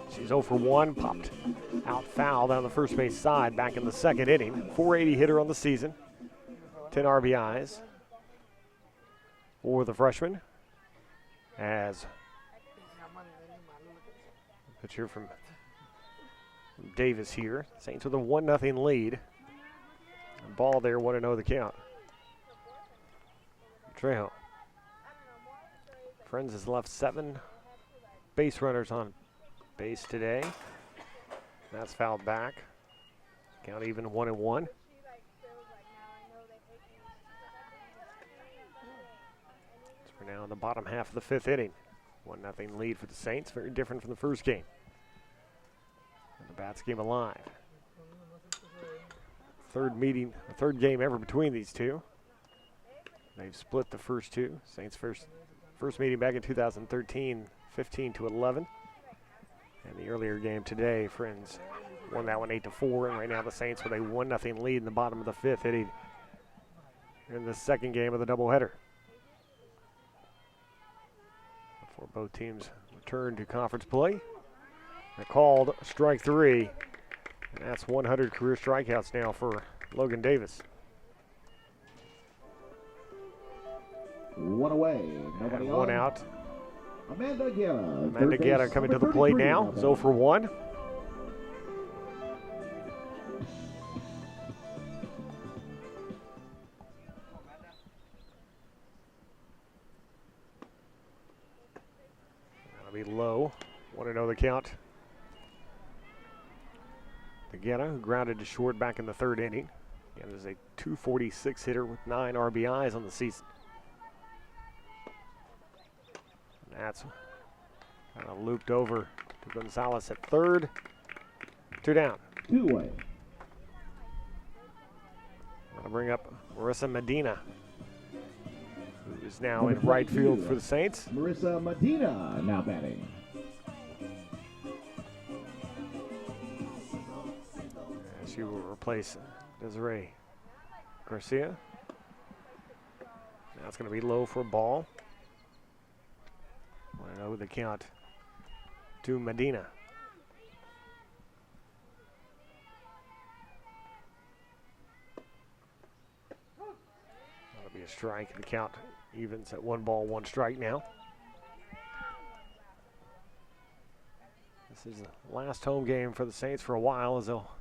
She's 0 for 1, popped out foul down the first base side back in the second inning. 480 hitter on the season, 10 RBIs for the freshman. As pitcher from Davis here. Saints with a 1-0 lead. Ball there, 1-0 the count. Trejo. Friends has left 7 base runners on base today. That's fouled back. Count even 1-1. So we're now in the bottom half of the 5th inning. 1-0 lead for the Saints. Very different from the first game. And the Bats game alive. Third game ever between these two. They've split the first two. Saints first meeting back in 2013, 15-11. And the earlier game today, Friends won that one 8-4. And right now the Saints with a 1-0 lead in the bottom of the 5th inning in the second game of the doubleheader. Before both teams return to conference play. They're called strike 3. And that's 100 career strikeouts now for Logan Davis. 1 away. Nobody And 1 on. out. Amanda Guerra. Amanda Guerra coming to the plate now. 0 for 1. That'll be low. 1-0 the count. Guerra, who grounded to short back in the 3rd inning. Again, is a 246 hitter with 9 RBIs on the season. And that's kind of looped over to Gonzalez at 3rd. 2 down. 2 away. That'll bring up Marissa Medina, who is now in right field for the Saints. Marissa Medina now batting. She will replace Desiree Garcia. Now it's going to be low for a ball. 1-0 the count to Medina. That'll be a strike. The count evens at 1 ball, 1 strike now. This is the last home game for the Saints for a while, as they'll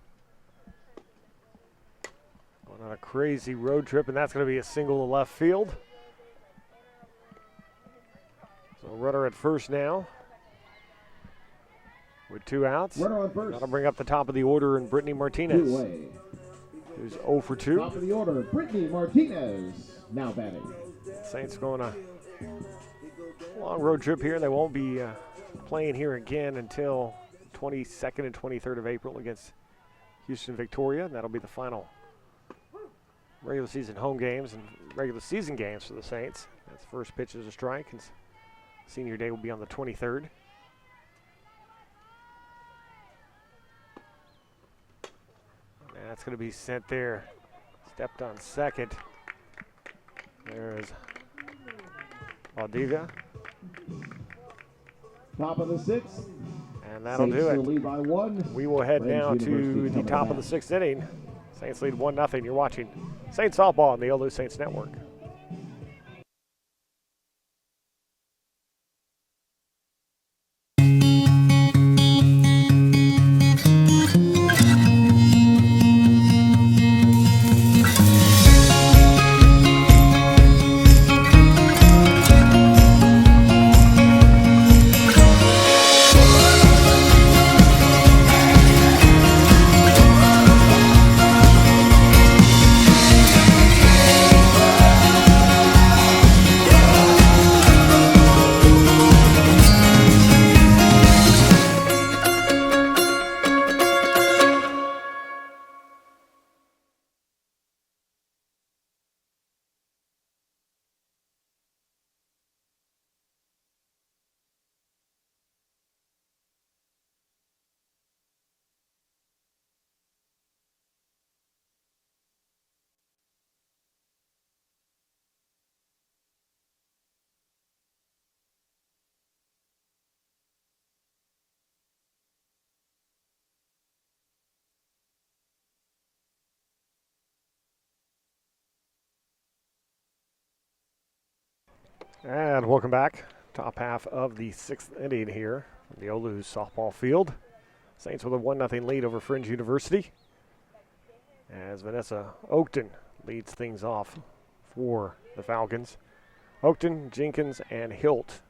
go on a crazy road trip, and that's going to be a single to left field. So runner at first now with 2 outs. Runner on first. That'll bring up the top of the order in Brittany 2 Martinez, away. who's 0 for 2. Top of the order, Brittany Martinez now batting. Saints going a long road trip here. They won't be playing here again until 22nd and 23rd of April against Houston Victoria. That'll be the final regular season home games and regular season games for the Saints. That's first pitch is a strike. And Senior Day will be on the 23rd. That's going to be sent there. Stepped on second. There's Valdivia. Top of the sixth. And that'll Saints do still it. lead by 1. We will head Friends now University to the coming top back. of the 6th inning. Saints lead 1-0. You're watching Saints softball on the OLLU Saints Network. And welcome back. Top half of the 6th inning here on the OLLU softball field. Saints with a 1-0 lead over Fringe University, as Vanessa Oakton leads things off for the Falcons. Oakton, Jenkins, and Hilt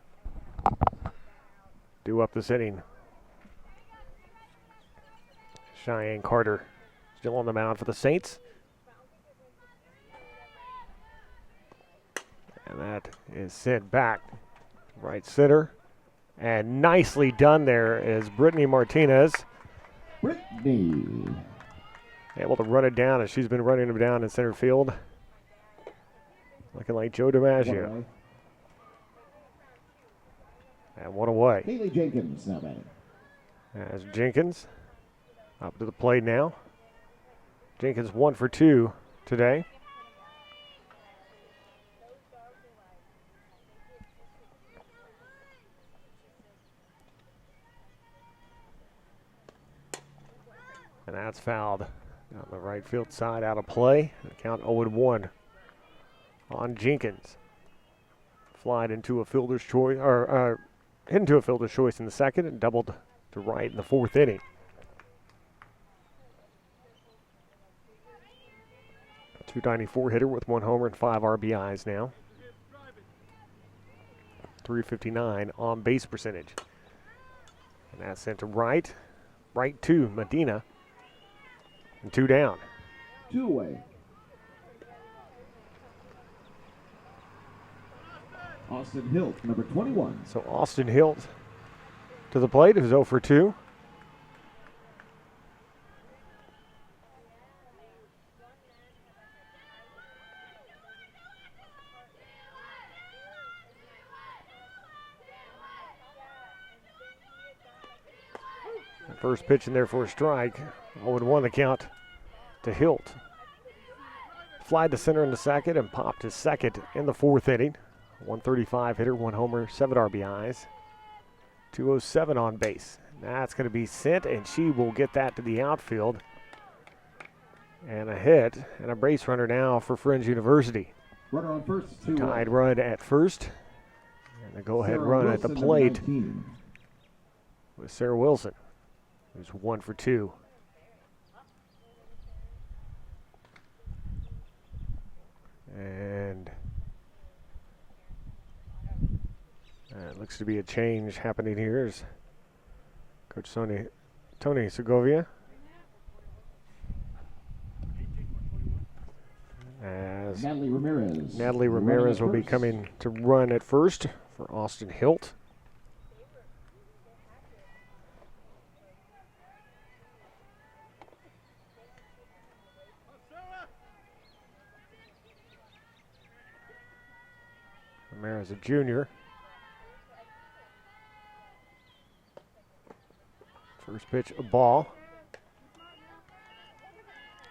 due up this inning. Cheyenne Carter still on the mound for the Saints. And that is sent back right center. And nicely done there is Brittany Martinez. Brittany. Able to run it down, as she's been running him down in center field. Looking like Joe DiMaggio. And one away. Haley Jenkins now batting. As Jenkins up to the plate now. Jenkins 1 for 2 today. And that's fouled on the right field side, out of play. Count 0-1 on Jenkins. Flied into a fielder's choice, or into a fielder's choice in the second, and doubled to right in the 4th inning. A .294 hitter with 1 homer and 5 RBIs now. .359 on base percentage. And that's sent to right. Right to Medina. And 2 down. 2 away. Austin Hilt, number 21. So Austin Hilt to the plate, who's 0 for 2. First pitch in there for a strike. 0-1 the count to Hilt. Flied to center in the second and popped his second in the 4th inning. 135 hitter, 1 homer, 7 RBIs. 207 on base. That's going to be sent, and she will get that to the outfield. And a hit and a base runner now for Fringe University. Runner on first, 2 Tied run at first. And a go-ahead Sarah run Wilson, at the plate number 19. with Sarah Wilson, who's 1 for 2. And it looks to be a change happening here as Coach Tony Segovia, as Natalie Ramirez. Natalie running Ramirez at will be first. coming to run at first for Austin Hilt. Ramirez, a junior. First pitch, a ball.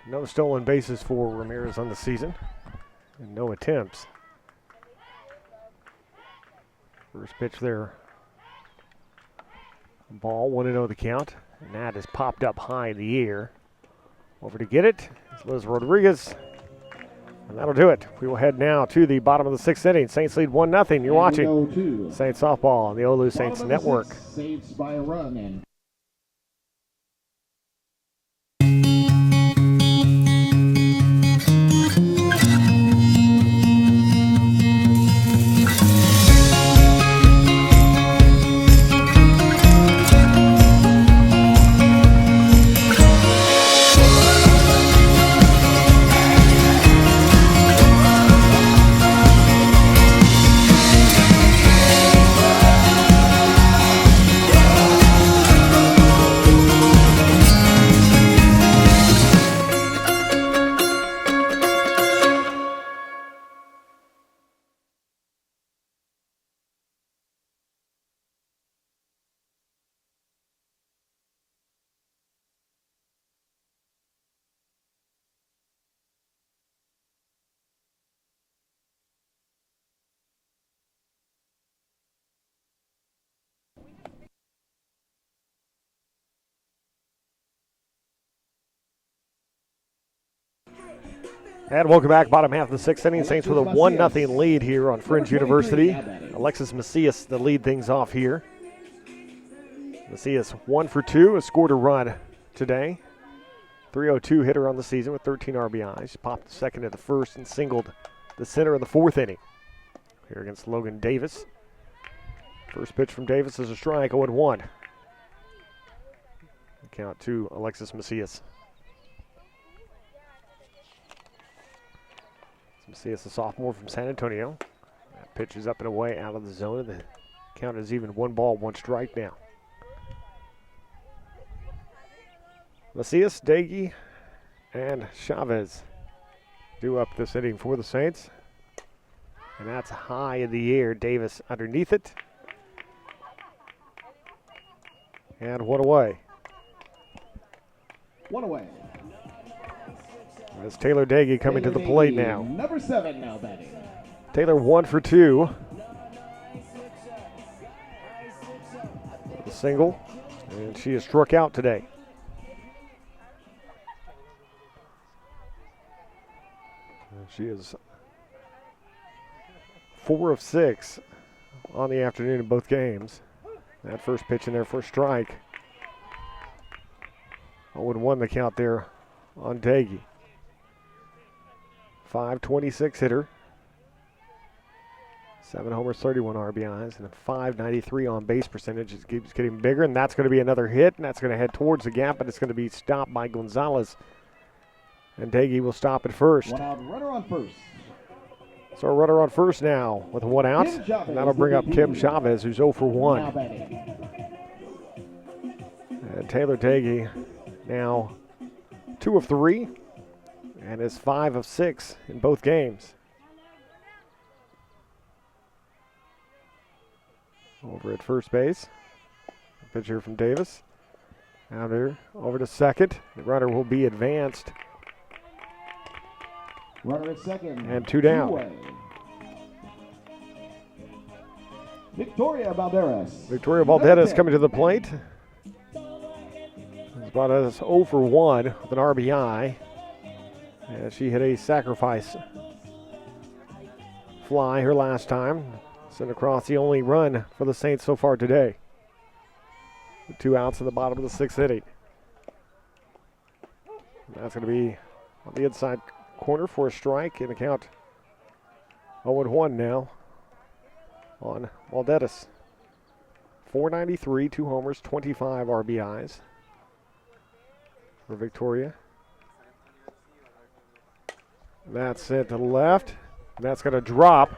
No stolen bases for Ramirez on the season, and no attempts. First pitch there. Ball, 1-0 the count, and that is popped up high in the air. Over to get it is Liz Rodriguez, and that'll do it. We will head now to the bottom of the 6th inning. Saints lead 1-0. You're watching Saints softball on the OLLU Saints Network. Saints by a run and And welcome back, bottom half of the 6th inning. Saints with a 1-0 lead here on Fringe University. Alexis Macias to lead things off here. Macias 1 for 2, has scored a run today. 302 hitter on the season with 13 RBIs. Popped second in the first and singled the center of the 4th inning. Here against Logan Davis. First pitch from Davis is a strike, 0-1. Count to Alexis Macias. Macias, a sophomore from San Antonio. That pitch is up and away out of the zone. The count is even 1 ball, 1 strike now. Macias, Dagey, and Chavez due up this inning for the Saints. And that's high in the air. Davis underneath it. And 1 away. 1 away. As Taylor Dagey coming to the plate now. Number 7 now batting. Taylor 1 for 2. A single, and she is struck out today. And she is 4 of 6 on the afternoon in both games. That first pitch in there for a strike. 0-1 the count there on Dagey. 526 hitter. 7 homers, 31 RBIs, and a 593 on base percentage. It keeps getting bigger, and that's going to be another hit, and that's going to head towards the gap, but it's going to be stopped by Gonzalez. And Dagey will stop at first. 1 out, runner on first. So a runner on first now with 1 out. And that'll bring up Kim Chavez, who's 0 for 1. And Taylor Dagey now 2 of 3. And is 5 of 6 in both games. Over at first base. Pitch here from Davis. Out there, over to second. The runner will be advanced. Runner at second. And 2 down. Away. Victoria Valderas. Victoria Valderas coming to the plate. Valderas 0 for 1 with an RBI. And she hit a sacrifice fly her last time. Sent across the only run for the Saints so far today. With 2 outs in the bottom of the 6th inning. And that's going to be on the inside corner for a strike in the count 0-1 now on Valderas. 493, 2 homers, 25 RBIs for Victoria. That's sent to the left. That's going to drop.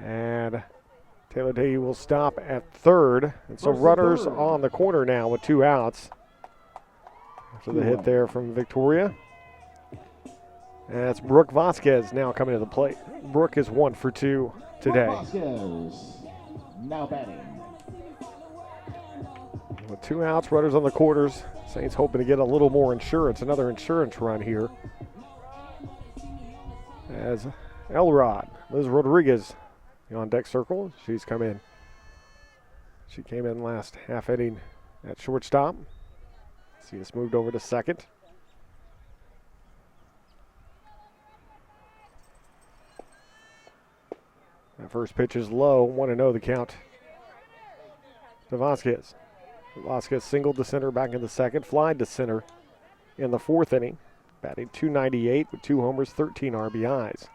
And Taylor Dagey will stop at third. And so runners on the corner now with 2 outs. After the hit there from Victoria. And that's Brooke Vasquez now coming to the plate. Brooke is 1 for 2 today. Vasquez now batting. With 2 outs, runners on the quarters. Saints hoping to get a little more insurance, another insurance run here. As Elrod, Liz Rodriguez on deck circle. She's come in. She came in last half inning at shortstop. See us moved over to second. That first pitch is low. 1-0 the count to Vasquez. Vasquez singled to center back in the second, flied to center in the 4th inning, batting .298 with 2 homers, 13 RBIs.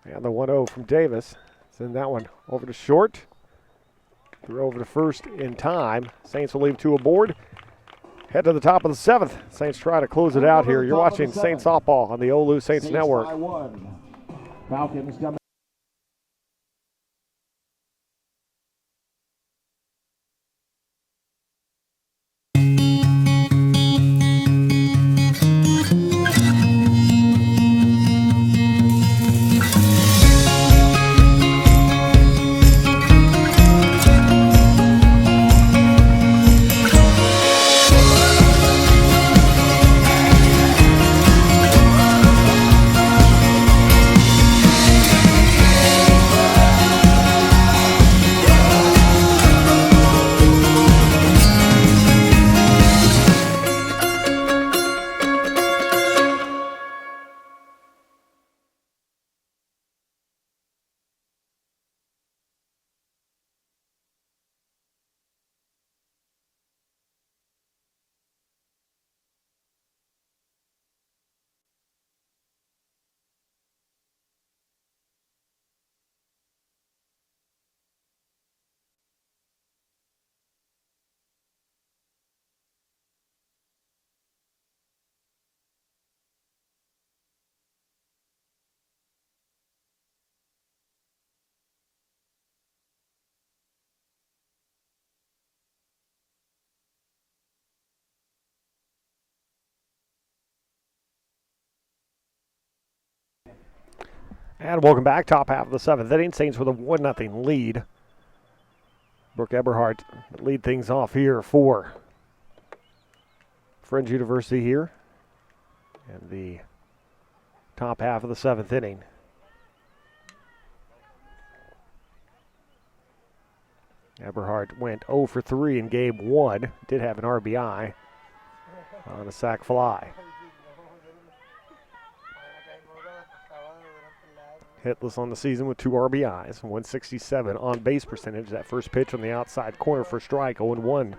And the 1-0 from Davis. Send that one over to short. Threw over to first in time. Saints will leave 2 aboard. Head to the top of the 7th. Saints try to close it out here. You're watching Saints softball on the OLLU Saints Network. Falcons coming. And welcome back. Top half of the 7th inning. Saints with a 1-0 lead. Brooke Eberhardt lead things off here for Friends University here. And the top half of the 7th inning. Eberhardt went 0 for 3 in game 1. Did have an RBI on a sac fly. Hitless on the season with 2 RBIs, 167 on base percentage. That first pitch on the outside corner for strike, 0-1.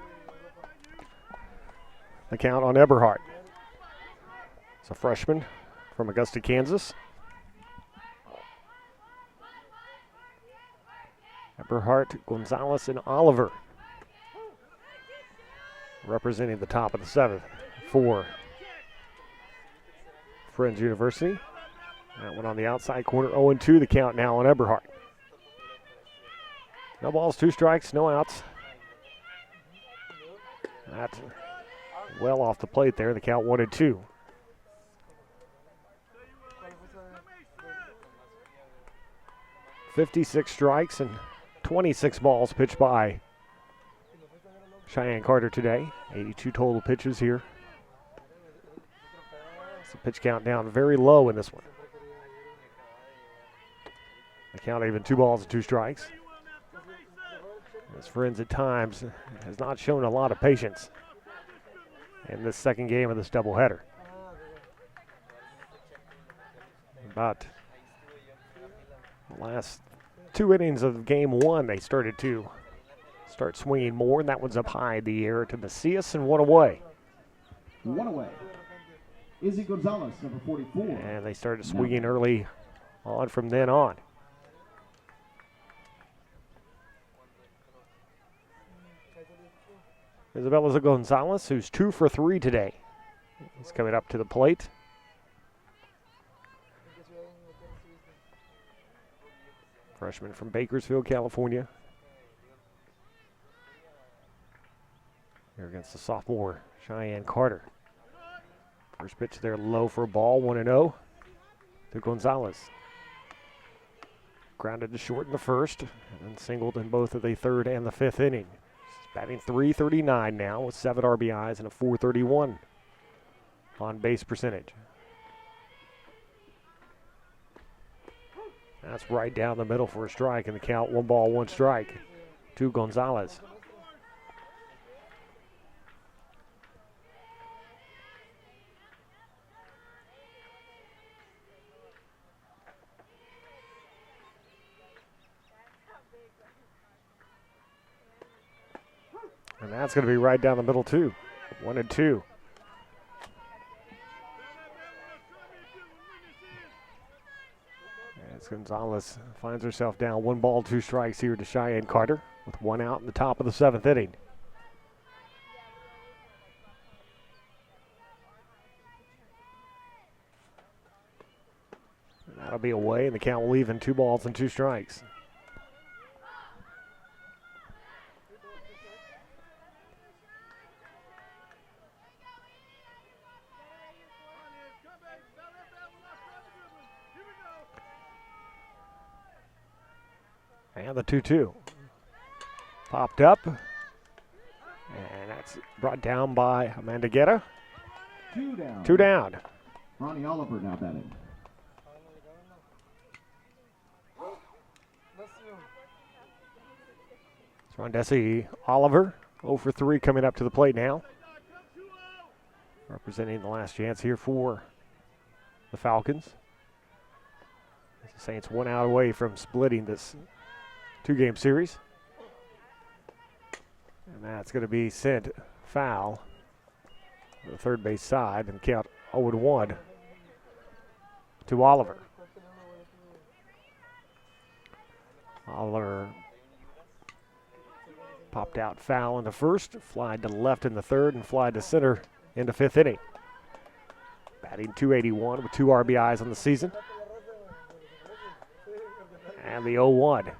The count on Eberhardt. It's a freshman from Augusta, Kansas. Eberhardt, Gonzalez, and Oliver representing the top of the 7th for Friends University. That one on the outside corner, 0-2, the count now on Eberhardt. No balls, 2 strikes, no outs. That's well off the plate there, the count 1-2. .56 strikes and 26 balls pitched by Cheyenne Carter today. 82 total pitches here. So pitch count down very low in this one. The count even 2 balls and 2 strikes. As Friends at times has not shown a lot of patience in this second game of this doubleheader. About the last 2 innings of game 1, they started to start swinging more, and that one's up high in the air to Macias and 1 away. 1 away. Izzy Gonzalez, number 44. And they started swinging early on from then on. Isabella Gonzalez, who's 2 for 3 today. He's coming up to the plate. Freshman from Bakersfield, California. Here against the sophomore, Cheyenne Carter. First pitch there low for a ball, 1-0 to Gonzalez. grounded to short in the first, and then singled in both of the third and the fifth inning. He's batting .339 now with 7 RBIs and a .431 on base percentage. That's right down the middle for a strike, and the count 1 ball, 1 strike to Gonzalez. And that's going to be right down the middle, too. 1-2. As Gonzalez finds herself down 1 ball, 2 strikes here to Cheyenne Carter with 1 out in the top of the 7th inning. And that'll be away, and the count will even 2 balls and 2 strikes. And the 2-2. Popped up. And that's brought down by Amanda Guetta. 2 down. 2 down. Ronnie Oliver now batting. It's Rondesi Oliver, 0 for 3 coming up to the plate now. Representing the last chance here for the Falcons. The Saints 1 out away from splitting this 2-game series. And that's going to be sent foul to the third base side and count 0-1 to Oliver. Oliver popped out foul in the first, flied to left in the third, and flied to center in the 5th inning. Batting .281 with 2 RBIs on the season. And the 0-1.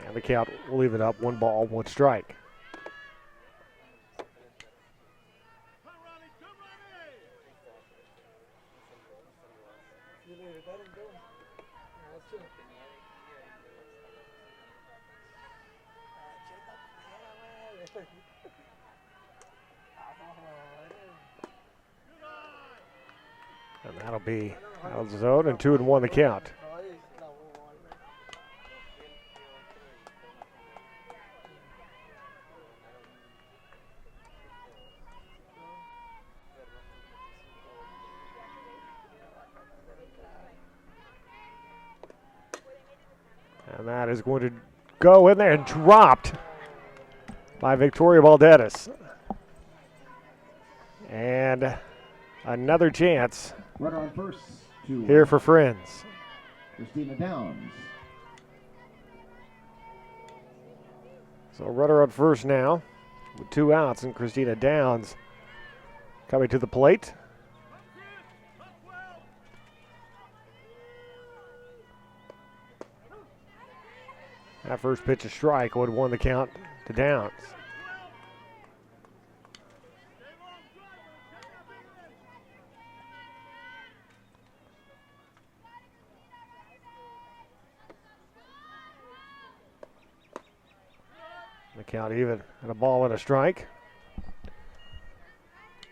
And the count will leave it up 1 ball, 1 strike. And that'll be out of the zone, and 2-1 the count. And that is going to go in there and dropped by Victoria Balderas. And another chance Runner on first. 2 here for Friends. Christina Downs. So runner on first now with 2 outs, and Christina Downs coming to the plate. That first pitch, a strike, would have won the count to Downs. The count even, and a ball and a strike.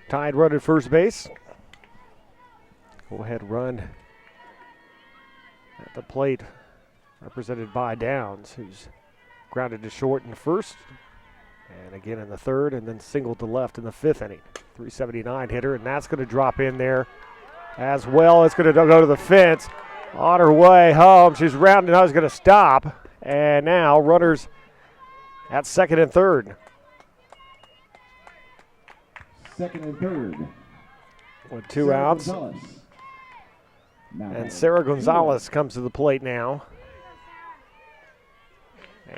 Tied run at first base. Go ahead, run at the plate, represented by Downs, who's grounded to short in the first, and again in the third, and then singled to left in the 5th inning. 379 hitter, and that's going to drop in there as well. It's going to go to the fence. On her way home, she's rounding out, is going to stop, and now runners at second and third. Second and third. With 2 Sarah outs. Gonzalez. Now And Sarah Gonzalez comes to the plate now.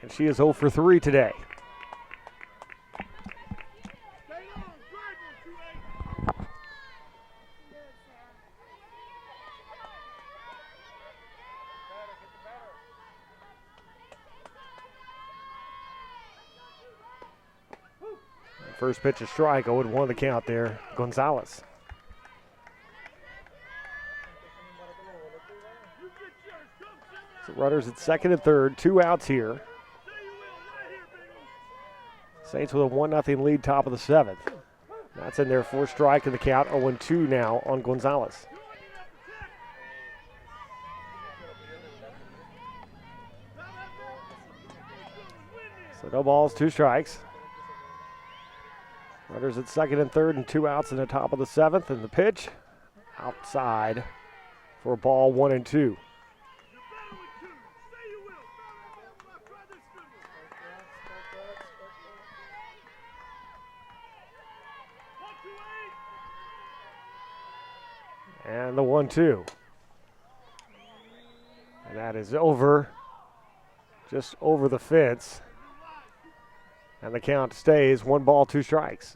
And she is 0 for 3 today. First pitch, a strike, 0-1 the count there, Gonzalez. So runners at second and third, 2 outs here. Saints with a 1-0 lead, top of the 7th. That's in there for strike in the count, 0-2 now on Gonzalez. So no balls, 2 strikes. Runners at second and third and 2 outs in the top of the 7th, and the pitch outside for a ball, 1-2. And the 1-2. And that is over, just over the fence. And the count stays 1 ball, 2 strikes.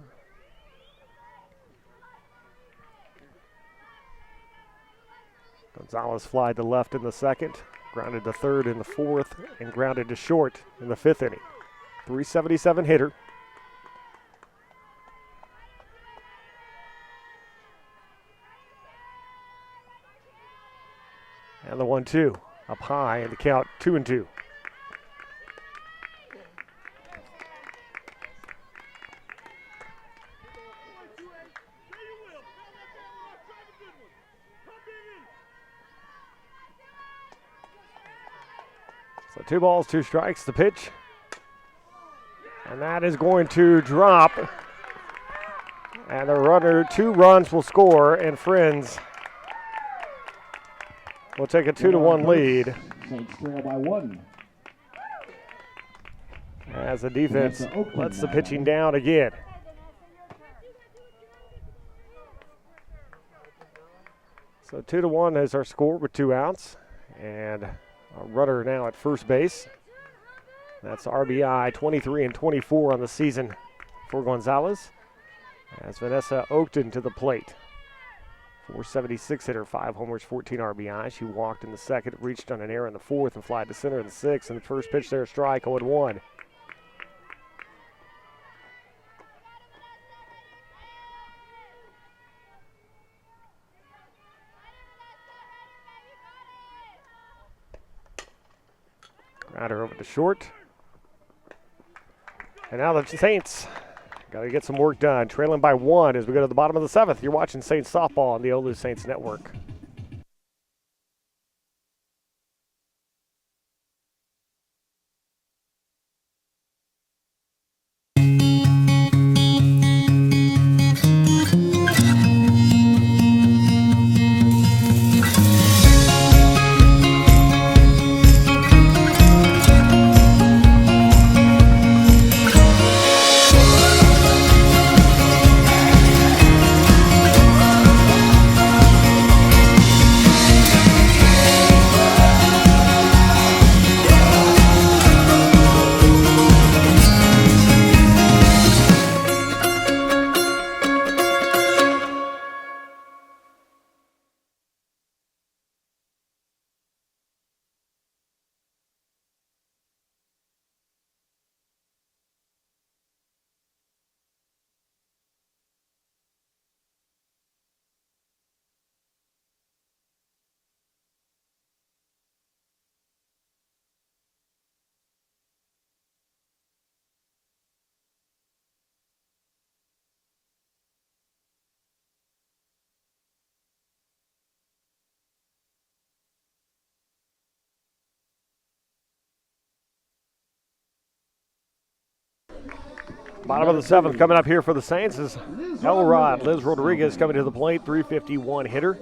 Gonzalez flied to left in the 2nd, grounded to 3rd in the 4th, and grounded to short in the 5th inning. 377 hitter. And the 1-2 up high, and the count 2-2. So 2 balls, 2 strikes, the pitch. And that is going to drop. And the runner, 2 runs will score, and Friends will take a 2-1 lead. Saints trail by 1. As the defense lets the pitching down again. So 2-1 is our score with 2 outs. And a runner now at first base. That's RBI 23 and 24 on the season for Gonzalez. As Vanessa Oakton to the plate. 476 hitter, 5 homers, 14 RBI. She walked in the 2nd, reached on an error in the 4th, and flied to center in the 6th. And the first pitch there, a strike, 0-1. Grounder over to short. And now the Saints got to get some work done. Trailing by 1 as we go to the bottom of the 7th. You're watching Saints softball on the OLLU Saints Network. Bottom of the 7th coming up here for the Saints is Elrod. Liz Rodriguez coming to the plate, 351 hitter.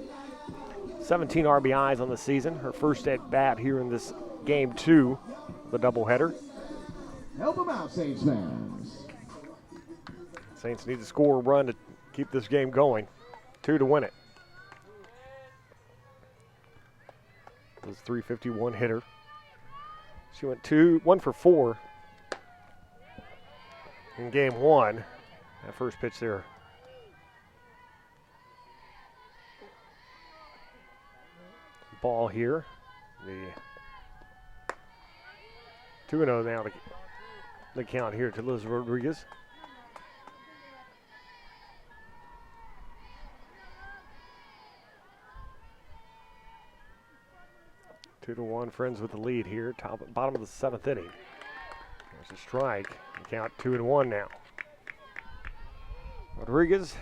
17 RBIs on the season. Her first at bat here in this game 2, the doubleheader. Help them out, Saints fans. Saints need to score a run to keep this game going. 2 to win it. This 351 hitter. She went 1 for 4 in game 1. That first pitch there. Ball here. The 2-0 now the count here to Liz Rodriguez. 2-1, Friends with the lead here, bottom of the 7th inning. There's a strike. Count 2-1 now. Rodriguez,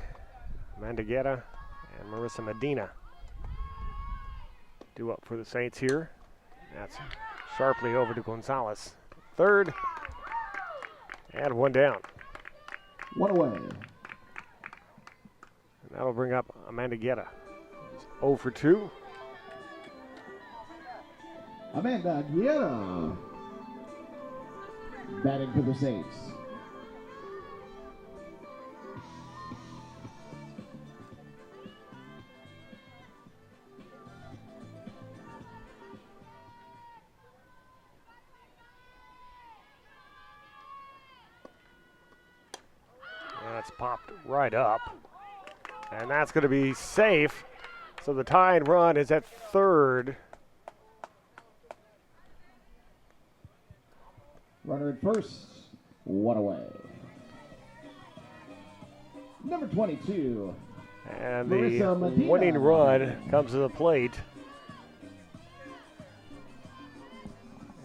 Mandigueta, and Marissa Medina due up for the Saints here. That's sharply over to Gonzalez. Third, and one down. One away. And that'll bring up Amanda Guetta. 0 for 2. Amanda Guerra batting for the Saints. That's popped right up. And that's going to be safe. So the tying run is at third. Runner at first, one away. Number 22. And Marissa the Medina. winning run comes to the plate.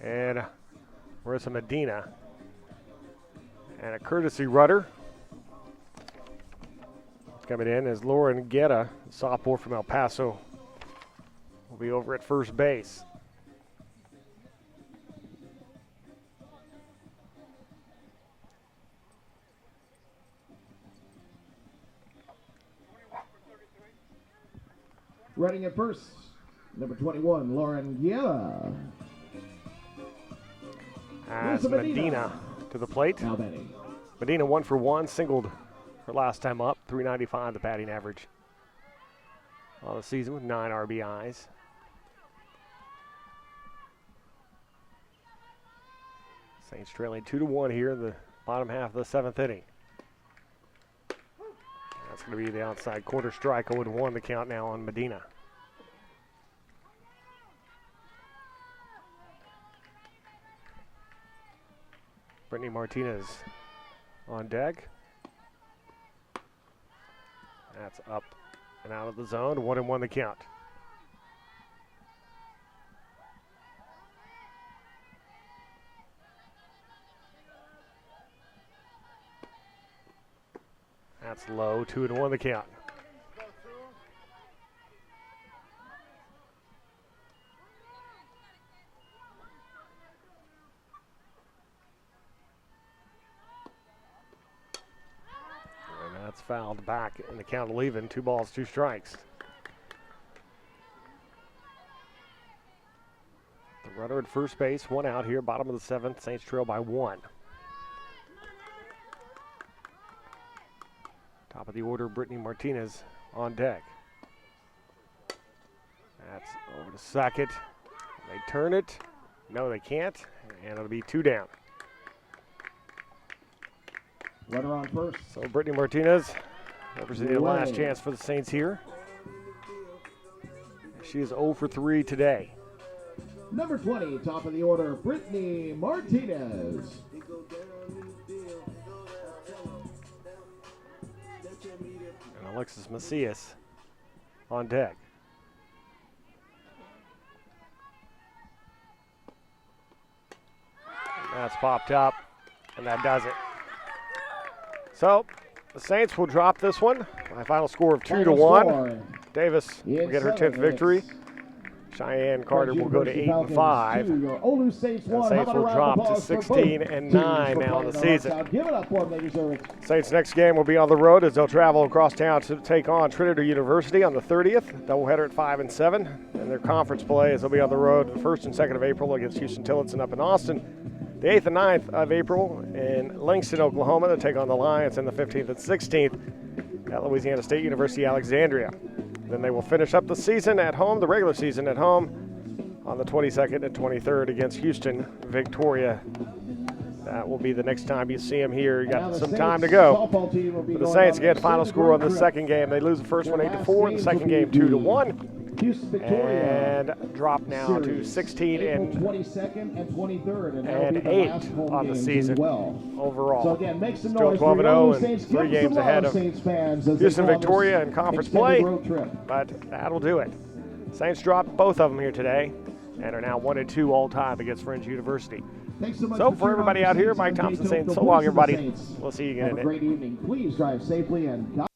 And Marissa Medina. And a courtesy runner coming in as Lauren Guetta, sophomore from El Paso, will be over at first base. Running at first, number 21, Lauren Guerra. As Marissa Medina to the plate. Now batting. Medina 1 for 1, singled her last time up, 395 the batting average on the season with 9 RBIs. Saints trailing 2-1 here in the bottom half of the 7th inning. That's going to be the outside quarter strike. 0-1 the count now on Medina. Brittany Martinez on deck. That's up and out of the zone. 1-1 the count. That's low. 2-1 the count. And that's fouled back in the count of leaving. 2 balls, 2 strikes. The runner at first base, 1 out here, bottom of the 7th. Saints trail by 1. Top of the order, Brittany Martinez on deck. That's over to second. They turn it. No, they can't. And it'll be 2 down. Runner on first. So Brittany Martinez representing the last chance for the Saints here. She is 0 for 3 today. Number 20, top of the order, Brittany Martinez. And Alexis Macias on deck. And that's popped up, and that does it. So the Saints will drop this one by a final score of 2-1. Davis will get her 10th victory. Cheyenne Carter will go to 8-5. Your OLLU Saints won. Saints will drop to 16-9 now in the season. Give it up for them, they deserve it. Saints' next game will be on the road as they'll travel across town to take on Trinity University on the 30th. Doubleheader at 5 and 7. And their conference play is they'll be on the road the 1st and 2nd of April against Houston Tillotson up in Austin. The 8th and 9th of April in Langston, Oklahoma. They'll take on the Lions, and the 15th and 16th at Louisiana State University Alexandria. Then they will finish up the season at home, the regular season at home, on the 22nd and 23rd against Houston Victoria. That will be the next time you see them here. You got some time to go. For the Saints, again, final score on the second game. They lose the first one 8-4, the second game 2-1. And drop now to 16 and 22nd and 23rd and 8 on the season overall. So again, make some Still noise 12-0 Saints. and 3 Give games some ahead love, of Saints fans, as Houston they go on Victoria this in conference extended play. road trip. But that'll do it. Saints dropped both of them here today. and are now 1-2 all time against Friends University. Thanks so much So for for everybody out here, Mike Thompson saying so long, everybody. We'll see you again Have in a it. great evening. Please drive safely and God